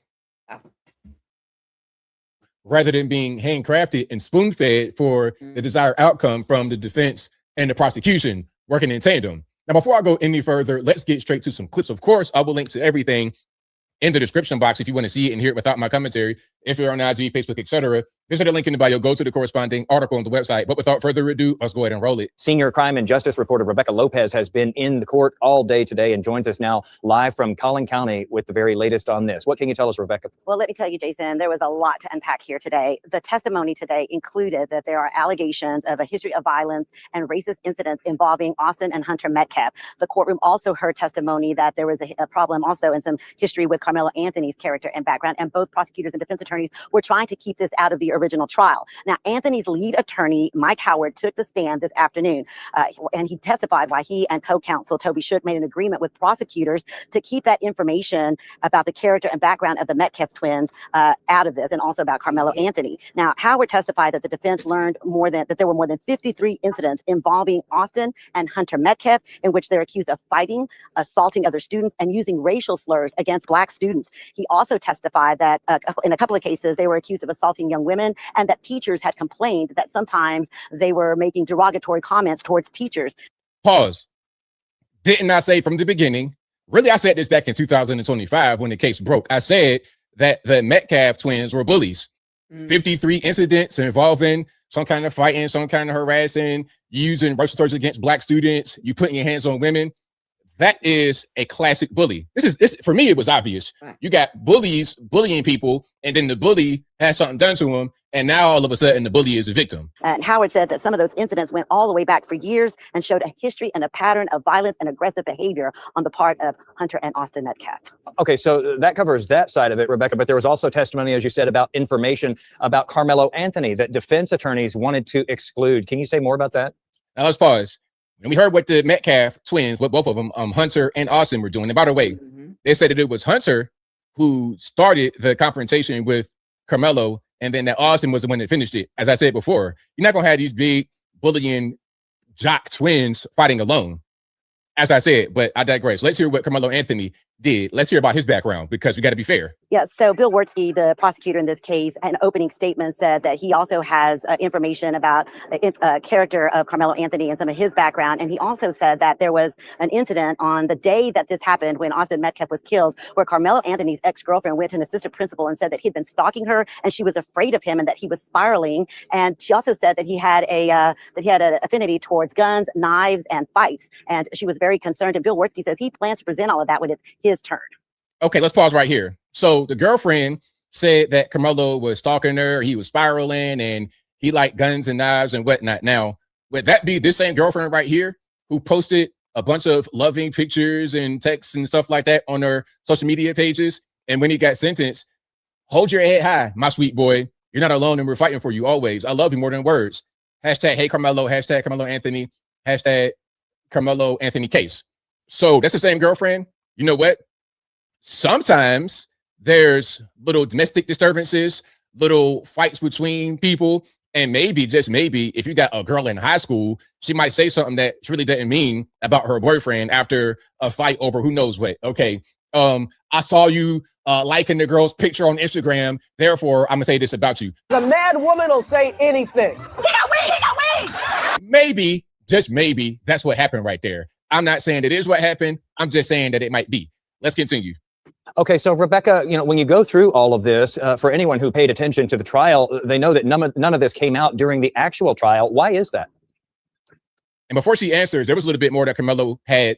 Speaker 7: Rather than being handcrafted and spoon-fed for the desired outcome from the defense and the prosecution working in tandem. Now, before I go any further, let's get straight to some clips. Of course, I will link to everything in the description box if you want to see it and hear it without my commentary. If you're on IG, Facebook, etc., visit the link in the bio, go to the corresponding article on the website. But without further ado, let's go ahead and roll it.
Speaker 8: Senior crime and justice reporter Rebecca Lopez has been in the court all day today and joins us now live from Collin County with the very latest on this. What can you tell us, Rebecca?
Speaker 9: Well, let me tell you, Jason, there was a lot to unpack here today. The testimony today included that there are allegations of a history of violence and racist incidents involving Austin and Hunter Metcalf. The courtroom also heard testimony that there was a problem also in some history with Karmelo Anthony's character and background, and both prosecutors and defense attorneys were trying to keep this out of the original trial. Now, Anthony's lead attorney, Mike Howard, took the stand this afternoon, and he testified why he and co-counsel Toby Shook made an agreement with prosecutors to keep that information about the character and background of the Metcalf twins out of this, and also about Karmelo Anthony. Now, Howard testified that the defense learned that there were more than 53 incidents involving Austin and Hunter Metcalf in which they're accused of fighting, assaulting other students, and using racial slurs against Black students. He also testified that in a couple of cases, they were accused of assaulting young women, and that teachers had complained that sometimes they were making derogatory comments towards teachers.
Speaker 7: Pause. Didn't I say from the beginning? Really, I said this back in 2025 when the case broke. I said that the Metcalf twins were bullies. 53 incidents involving some kind of fighting, some kind of harassing, using racial slurs against Black students, you putting your hands on women. That is a classic bully. This for me, it was obvious. You got bullies bullying people, and then the bully has something done to him, and now all of a sudden the bully is a victim.
Speaker 9: And Howard said that some of those incidents went all the way back for years and showed a history and a pattern of violence and aggressive behavior on the part of Hunter and Austin Metcalf.
Speaker 8: Okay, so that covers that side of it, Rebecca, but there was also testimony, as you said, about information about Karmelo Anthony that defense attorneys wanted to exclude. Can you say more about that?
Speaker 7: Now let's pause. And we heard what the Metcalf twins, what both of them, Hunter and Austin, were doing. And by the way, they said that it was Hunter who started the confrontation with Karmelo, and then that Austin was the one that finished it. As I said before, you're not going to have these big bullying jock twins fighting alone, as I said, but I digress. Let's hear what Karmelo Anthony did. Let's hear about his background, because we got to be fair.
Speaker 9: Yeah, so Bill Wertzke, the prosecutor in this case, an opening statement said that he also has information about the character of Karmelo Anthony and some of his background. And he also said that there was an incident on the day that this happened when Austin Metcalf was killed, where Karmelo Anthony's ex-girlfriend went to an assistant principal and said that he'd been stalking her and she was afraid of him and that he was spiraling. And she also said that he had an affinity towards guns, knives, and fights. And she was very concerned. And Bill Wertzke says he plans to present all of that when it's his turn.
Speaker 7: Okay, let's pause right here. So the girlfriend said that Karmelo was stalking her, he was spiraling, and he liked guns and knives and whatnot. Now, would that be this same girlfriend right here who posted a bunch of loving pictures and texts and stuff like that on her social media pages? And when he got sentenced, hold your head high, my sweet boy. You're not alone and we're fighting for you always. I love you more than words. Hashtag hey Karmelo, hashtag Karmelo Anthony, hashtag Karmelo Anthony case. So that's the same girlfriend. You know what? Sometimes there's little domestic disturbances, little fights between people. And maybe, just maybe, if you got a girl in high school, she might say something that she really didn't mean about her boyfriend after a fight over who knows what. Okay, I saw you liking the girl's picture on Instagram. Therefore, I'm gonna say this about you.
Speaker 10: The mad woman will say anything.
Speaker 7: Maybe, just maybe, that's what happened right there. I'm not saying it is what happened. I'm just saying that it might be. Let's continue.
Speaker 8: Okay, so Rebecca, when you go through all of this, for anyone who paid attention to the trial, they know that none of this came out during the actual trial. Why is that?
Speaker 7: And before she answers, there was a little bit more that Karmelo had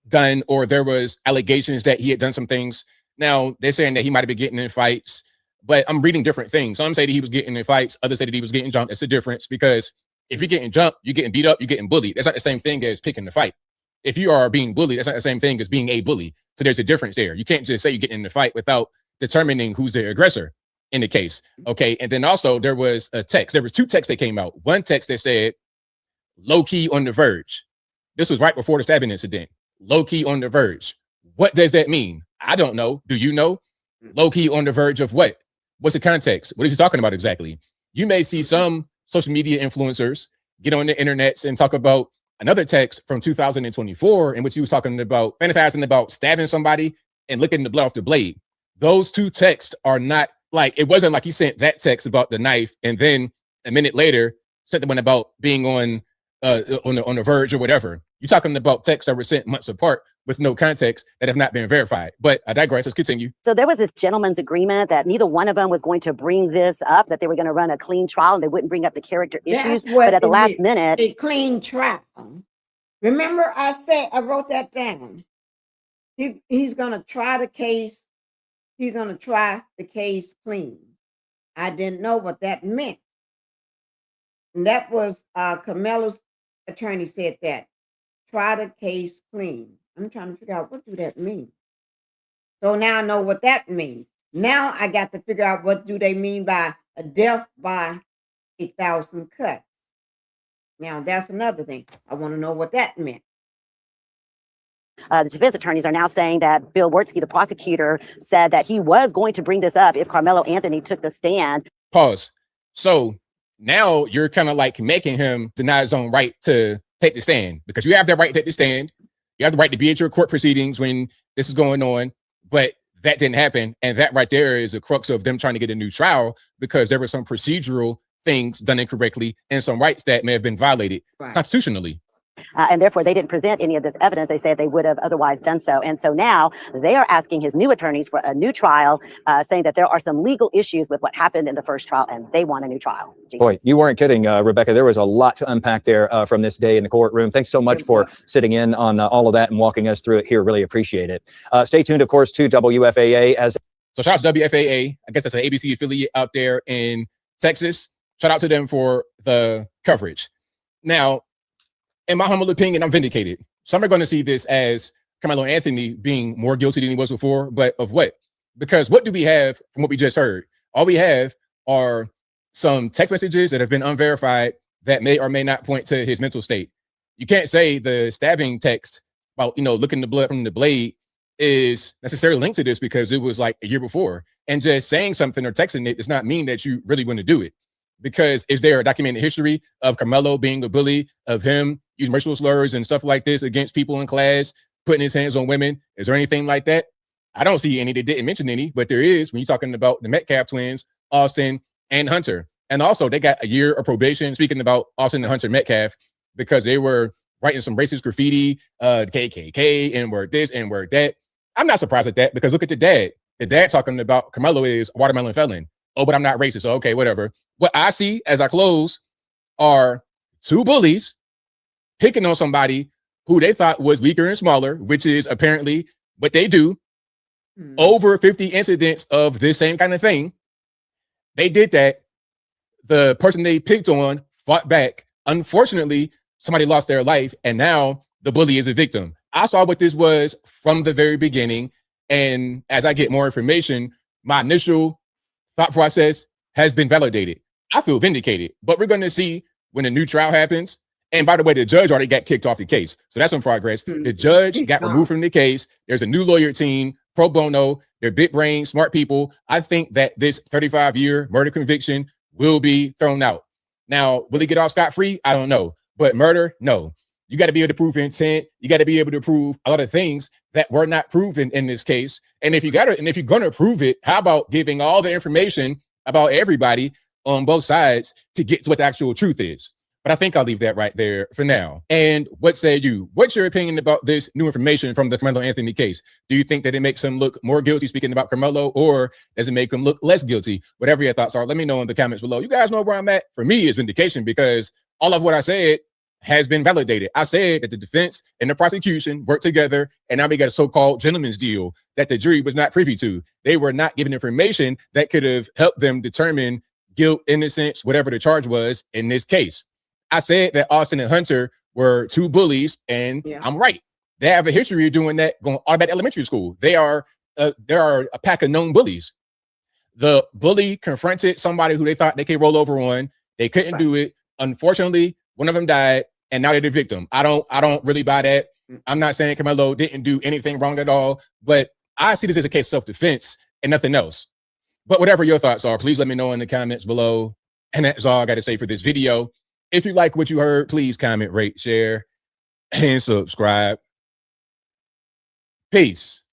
Speaker 7: done, or there was allegations that he had done some things. Now, they're saying that he might have been getting in fights, but I'm reading different things. Some say that he was getting in fights. Others say that he was getting jumped. That's the difference, because if you're getting jumped, you're getting beat up, you're getting bullied. That's not the same thing as picking the fight. If you are being bullied, that's not the same thing as being a bully. So there's a difference there. You can't just say you're getting in the fight without determining who's the aggressor in the case. Okay. And then also there was a text. There was two texts that came out. One text that said, low key on the verge. This was right before the stabbing incident. Low key on the verge. What does that mean? I don't know. Do you know? Low key on the verge of what? What's the context? What is he talking about exactly? You may see some social media influencers get on the internet and talk about another text from 2024 in which he was talking about fantasizing about stabbing somebody and licking the blood off the blade. Those two texts are not like, it wasn't like he sent that text about the knife and then a minute later sent the one about being on the verge or whatever. You're talking about texts that were sent months apart with no context that have not been verified. But I digress. Let's continue.
Speaker 9: So there was this gentleman's agreement that neither one of them was going to bring this up, that they were going to run a clean trial and they wouldn't bring up the character issues. But at the last minute,
Speaker 2: a clean trial. Remember, I wrote that down. He's going to try the case. He's going to try the case clean. I didn't know what that meant. And that was Karmelo's attorney said that. Try the case clean. I'm trying to figure out what do that mean. So now I know what that means. Now I got to figure out what do they mean by a death by 1,000 cuts. Now that's another thing. I want to know what that meant.
Speaker 9: The defense attorneys are now saying that Bill Wertsky, the prosecutor, said that he was going to bring this up if Karmelo Anthony took the stand.
Speaker 7: Pause. So now you're kind of like making him deny his own right to take the stand, because you have that right to take the stand. You have the right to be at your court proceedings when this is going on, but that didn't happen. And that right there is a crux of them trying to get a new trial, because there were some procedural things done incorrectly and some rights that may have been violated constitutionally.
Speaker 9: And therefore, they didn't present any of this evidence. They said they would have otherwise done so. And so now they are asking his new attorneys for a new trial, saying that there are some legal issues with what happened in the first trial, and they want a new trial.
Speaker 8: Boy, you weren't kidding, Rebecca. There was a lot to unpack there from this day in the courtroom. Thanks so much for sitting in on all of that and walking us through it here. Really appreciate it. Stay tuned, of course, to WFAA. So
Speaker 7: shout out to WFAA. I guess that's an ABC affiliate out there in Texas. Shout out to them for the coverage. Now, in my humble opinion, I'm vindicated. Some are going to see this as Karmelo Anthony being more guilty than he was before, but of what? Because what do we have from what we just heard? All we have are some text messages that have been unverified that may or may not point to his mental state. You can't say the stabbing text about, looking the blood from the blade is necessarily linked to this, because it was like a year before. And just saying something or texting it does not mean that you really want to do it. Because is there a documented history of Karmelo being a bully, of him using racial slurs and stuff like this against people in class, putting his hands on women? Is there anything like that? I don't see any. They didn't mention any, but there is when you're talking about the Metcalf twins, Austin and Hunter. And also they got a year of probation, speaking about Austin and Hunter Metcalf, because they were writing some racist graffiti, KKK, N-word this, N-word that. I'm not surprised at that, because look at the dad. The dad talking about Karmelo is a watermelon felon. Oh, but I'm not racist. So, okay, whatever. What I see as I close are two bullies picking on somebody who they thought was weaker and smaller, which is apparently what they do. Over 50 incidents of this same kind of thing. They did that. the person they picked on fought back. Unfortunately, somebody lost their life, and now the bully is a victim. I saw what this was from the very beginning, and as I get more information, my initial thought process has been validated. I feel vindicated, but we're going to see when a new trial happens. And by the way, the judge already got kicked off the case, so that's in progress. The judge got removed from the case. There's a new lawyer team, pro bono. They're big brain, smart people. I think that this 35-year murder conviction will be thrown out. Now, will he get off scot-free? I don't know. But murder, no. You got to be able to prove intent. You got to be able to prove a lot of things that were not proven in this case. And if you're going to prove it, how about giving all the information about everybody on both sides to get to what the actual truth is? But I think I'll leave that right there for now. And what say you? What's your opinion about this new information from the Karmelo Anthony case? Do you think that it makes him look more guilty, speaking about Karmelo, or does it make him look less guilty? Whatever your thoughts are, let me know in the comments below. You guys know where I'm at. For me, it's vindication, because all of what I said has been validated. I said that the defense and the prosecution worked together, and now we got a so-called gentleman's deal that the jury was not privy to. They were not given information that could have helped them determine guilt, innocence, whatever the charge was in this case. I said that Austin and Hunter were two bullies, and I'm right. They have a history of doing that going all back to elementary school. There are a pack of known bullies. The bully confronted somebody who they thought they could roll over on. They couldn't do it. Unfortunately, one of them died, and now they're the victim. I don't really buy that. I'm not saying Karmelo didn't do anything wrong at all, but I see this as a case of self-defense and nothing else. But whatever your thoughts are, please let me know in the comments below. And that's all I got to say for this video. If you like what you heard, please comment, rate, share, and subscribe. Peace.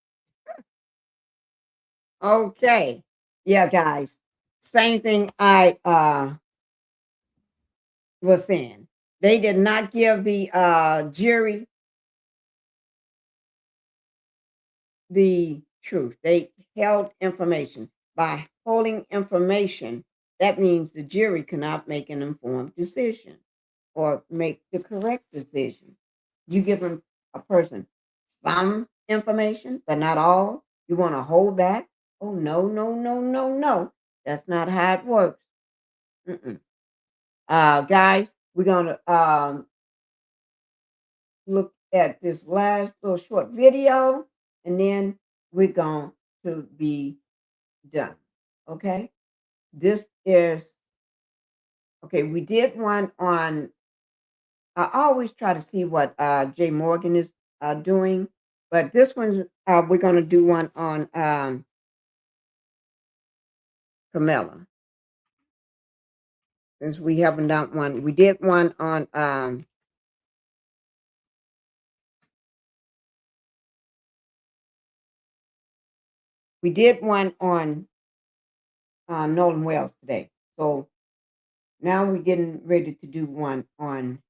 Speaker 2: Okay. Yeah, guys. Same thing I was saying. They did not give the jury the truth. They held information. By holding information, that means the jury cannot make an informed decision or make the correct decision. You give a person some information, but not all. You want to hold back? Oh, no, no, no, no, no. That's not how it works. Guys, we're going to look at this last little short video, and then we're going to be done. Okay? This is, okay, we did one on, I always try to see what Jay Morgan is doing, but this one's, we're going to do one on Karmelo. Since we haven't done one, we did one on Nolan Wells today. So now we're getting ready to do one on,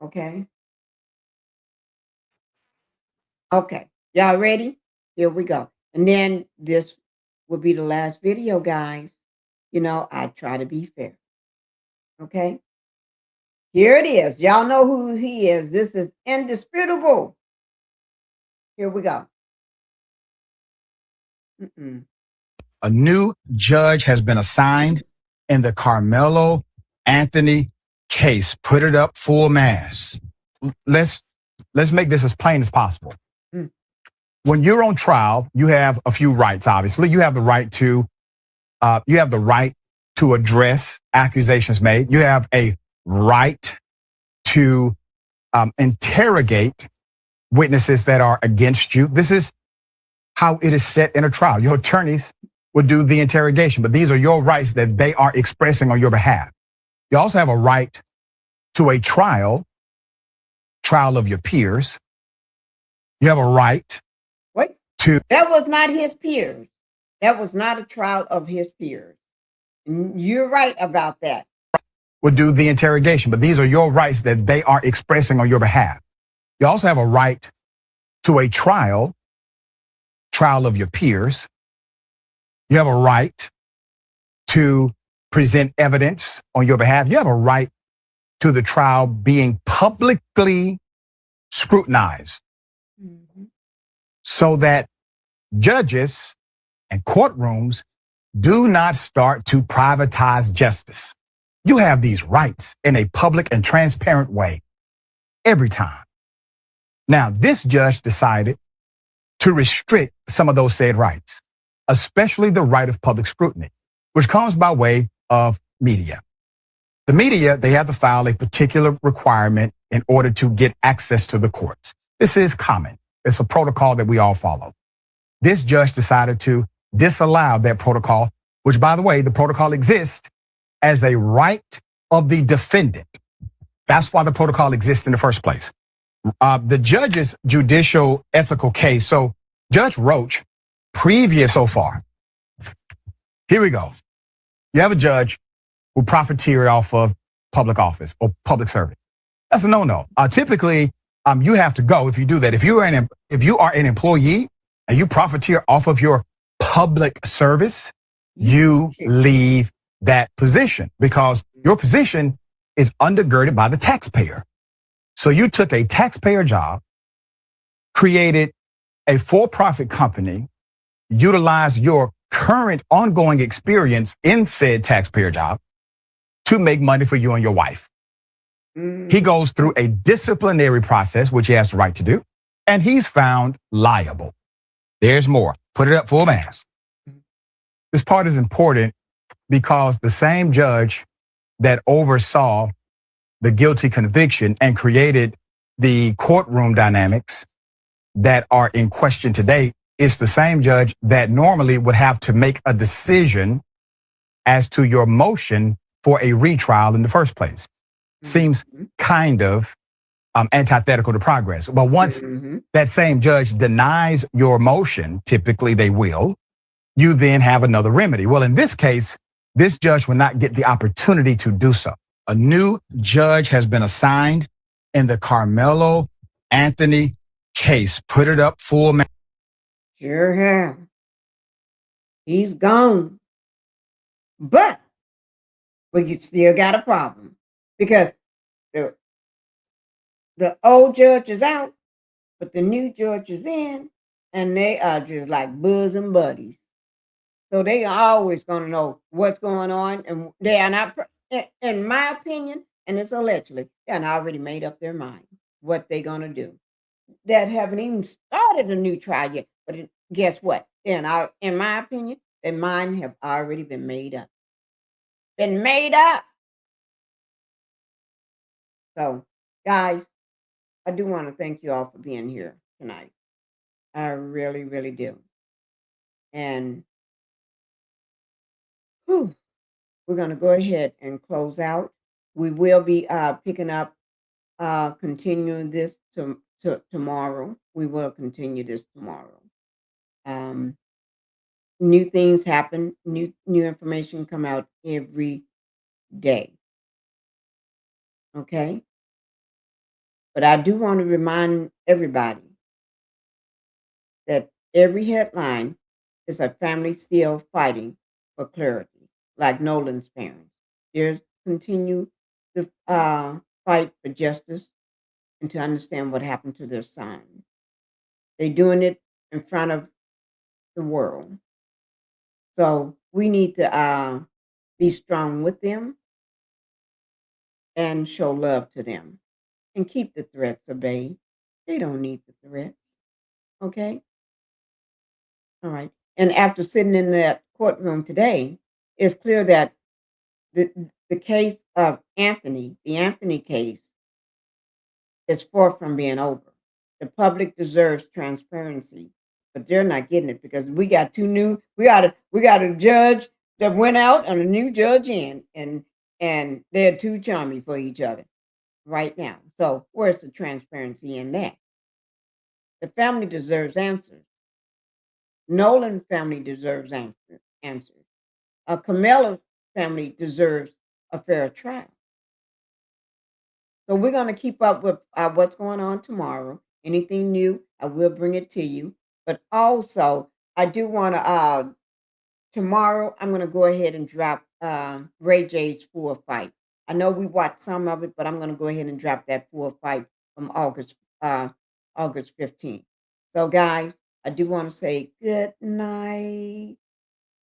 Speaker 2: okay? Okay, y'all ready? Here we go. And then this will be the last video, guys. You know, I try to be fair. Okay? Here it is. Y'all know who he is. This is indisputable. Here we go.
Speaker 11: A new judge has been assigned in the Karmelo Anthony case. Put it up full mass. Let's make this as plain as possible. When you're on trial, you have a few rights. Obviously, you have the right to address accusations made. You have a right to interrogate witnesses that are against you. This is how it is set in a trial. Your attorneys will do the interrogation, but these are your rights that they are expressing on your behalf. You also have a right to a trial of your peers. You have a right to...
Speaker 2: That was not his peers. That was not a trial of his peers. You're right about that.
Speaker 11: Will do the interrogation, but these are your rights that they are expressing on your behalf. You also have a right to a trial of your peers. You have a right to present evidence on your behalf. You have a right to the trial being publicly scrutinized so that judges and courtrooms Do not start to privatize justice. You have these rights in a public and transparent way every time. Now, this judge decided to restrict some of those said rights, especially the right of public scrutiny, which comes by way of media. The media, they have to file a particular requirement in order to get access to the courts. This is common. It's a protocol that we all follow. This judge decided to disallow that protocol, which, by the way, the protocol exists as a right of the defendant. That's why the protocol exists in the first place. The judge's judicial ethical case. So Judge Roach, previous so far. Here we go. You have a judge who profiteered off of public office or public service. That's a no-no. Typically, you have to go if you do that. If you are an employee and you profiteer off of your public service, you leave that position because your position is undergirded by the taxpayer. So you took a taxpayer job, created a for-profit company, utilized your current ongoing experience in said taxpayer job to make money for you and your wife. He goes through a disciplinary process, which he has the right to do, and he's found liable. There's more. Put it up full mass. This part is important because the same judge that oversaw the guilty conviction and created the courtroom dynamics that are in question today is the same judge that normally would have to make a decision as to your motion for a retrial in the first place. Seems kind of antithetical to progress. But once that same judge denies your motion, typically they will, you then have another remedy. Well, in this case, this judge will not get the opportunity to do so. A new judge has been assigned in the Karmelo Anthony case. Put it up full man.
Speaker 2: Sure have. He's gone. But you still got a problem because the old judge is out, but the new judge is in, and they are just like bosom buddies. So they are always going to know what's going on, and they are not, in my opinion, and it's allegedly, they are already made up their mind what they're going to do. That haven't even started a new trial yet, but guess what? In my opinion, their mind have already been made up. Been made up. So, guys, I do want to thank you all for being here tonight. I really, really do. And we're going to go ahead and close out. We will be picking up, continuing this tomorrow. We will continue this tomorrow. New things happen. New information come out every day. Okay? But I do want to remind everybody that every headline is a family still fighting for clarity, like Nolan's parents. They continue to fight for justice and to understand what happened to their son. They're doing it in front of the world. So we need to be strong with them and show love to them and keep the threats at bay. They don't need the threats. Okay? All right. And after sitting in that courtroom today, it's clear that the case of Anthony, the Anthony case, is far from being over. The public deserves transparency, but they're not getting it because we got we got a judge that went out and a new judge in, and they're too charming for each other right now. So where's the transparency in that? The family deserves answers. Nolan family deserves answers. Karmelo family deserves a fair trial. So we're going to keep up with what's going on tomorrow. Anything new, I will bring it to you. But also, I do want to, tomorrow, I'm going to go ahead and drop Ray J's full fight. I know we watched some of it, but I'm going to go ahead and drop that full fight from August 15th. So, guys, I do want to say good night.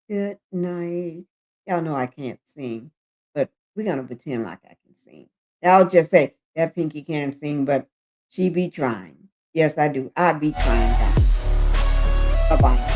Speaker 2: Good night. Y'all know I can't sing, but we're going to pretend like I can sing. I'll just say that Pinkie can't sing, but she be trying. Yes, I do. I be trying, guys. Bye-bye.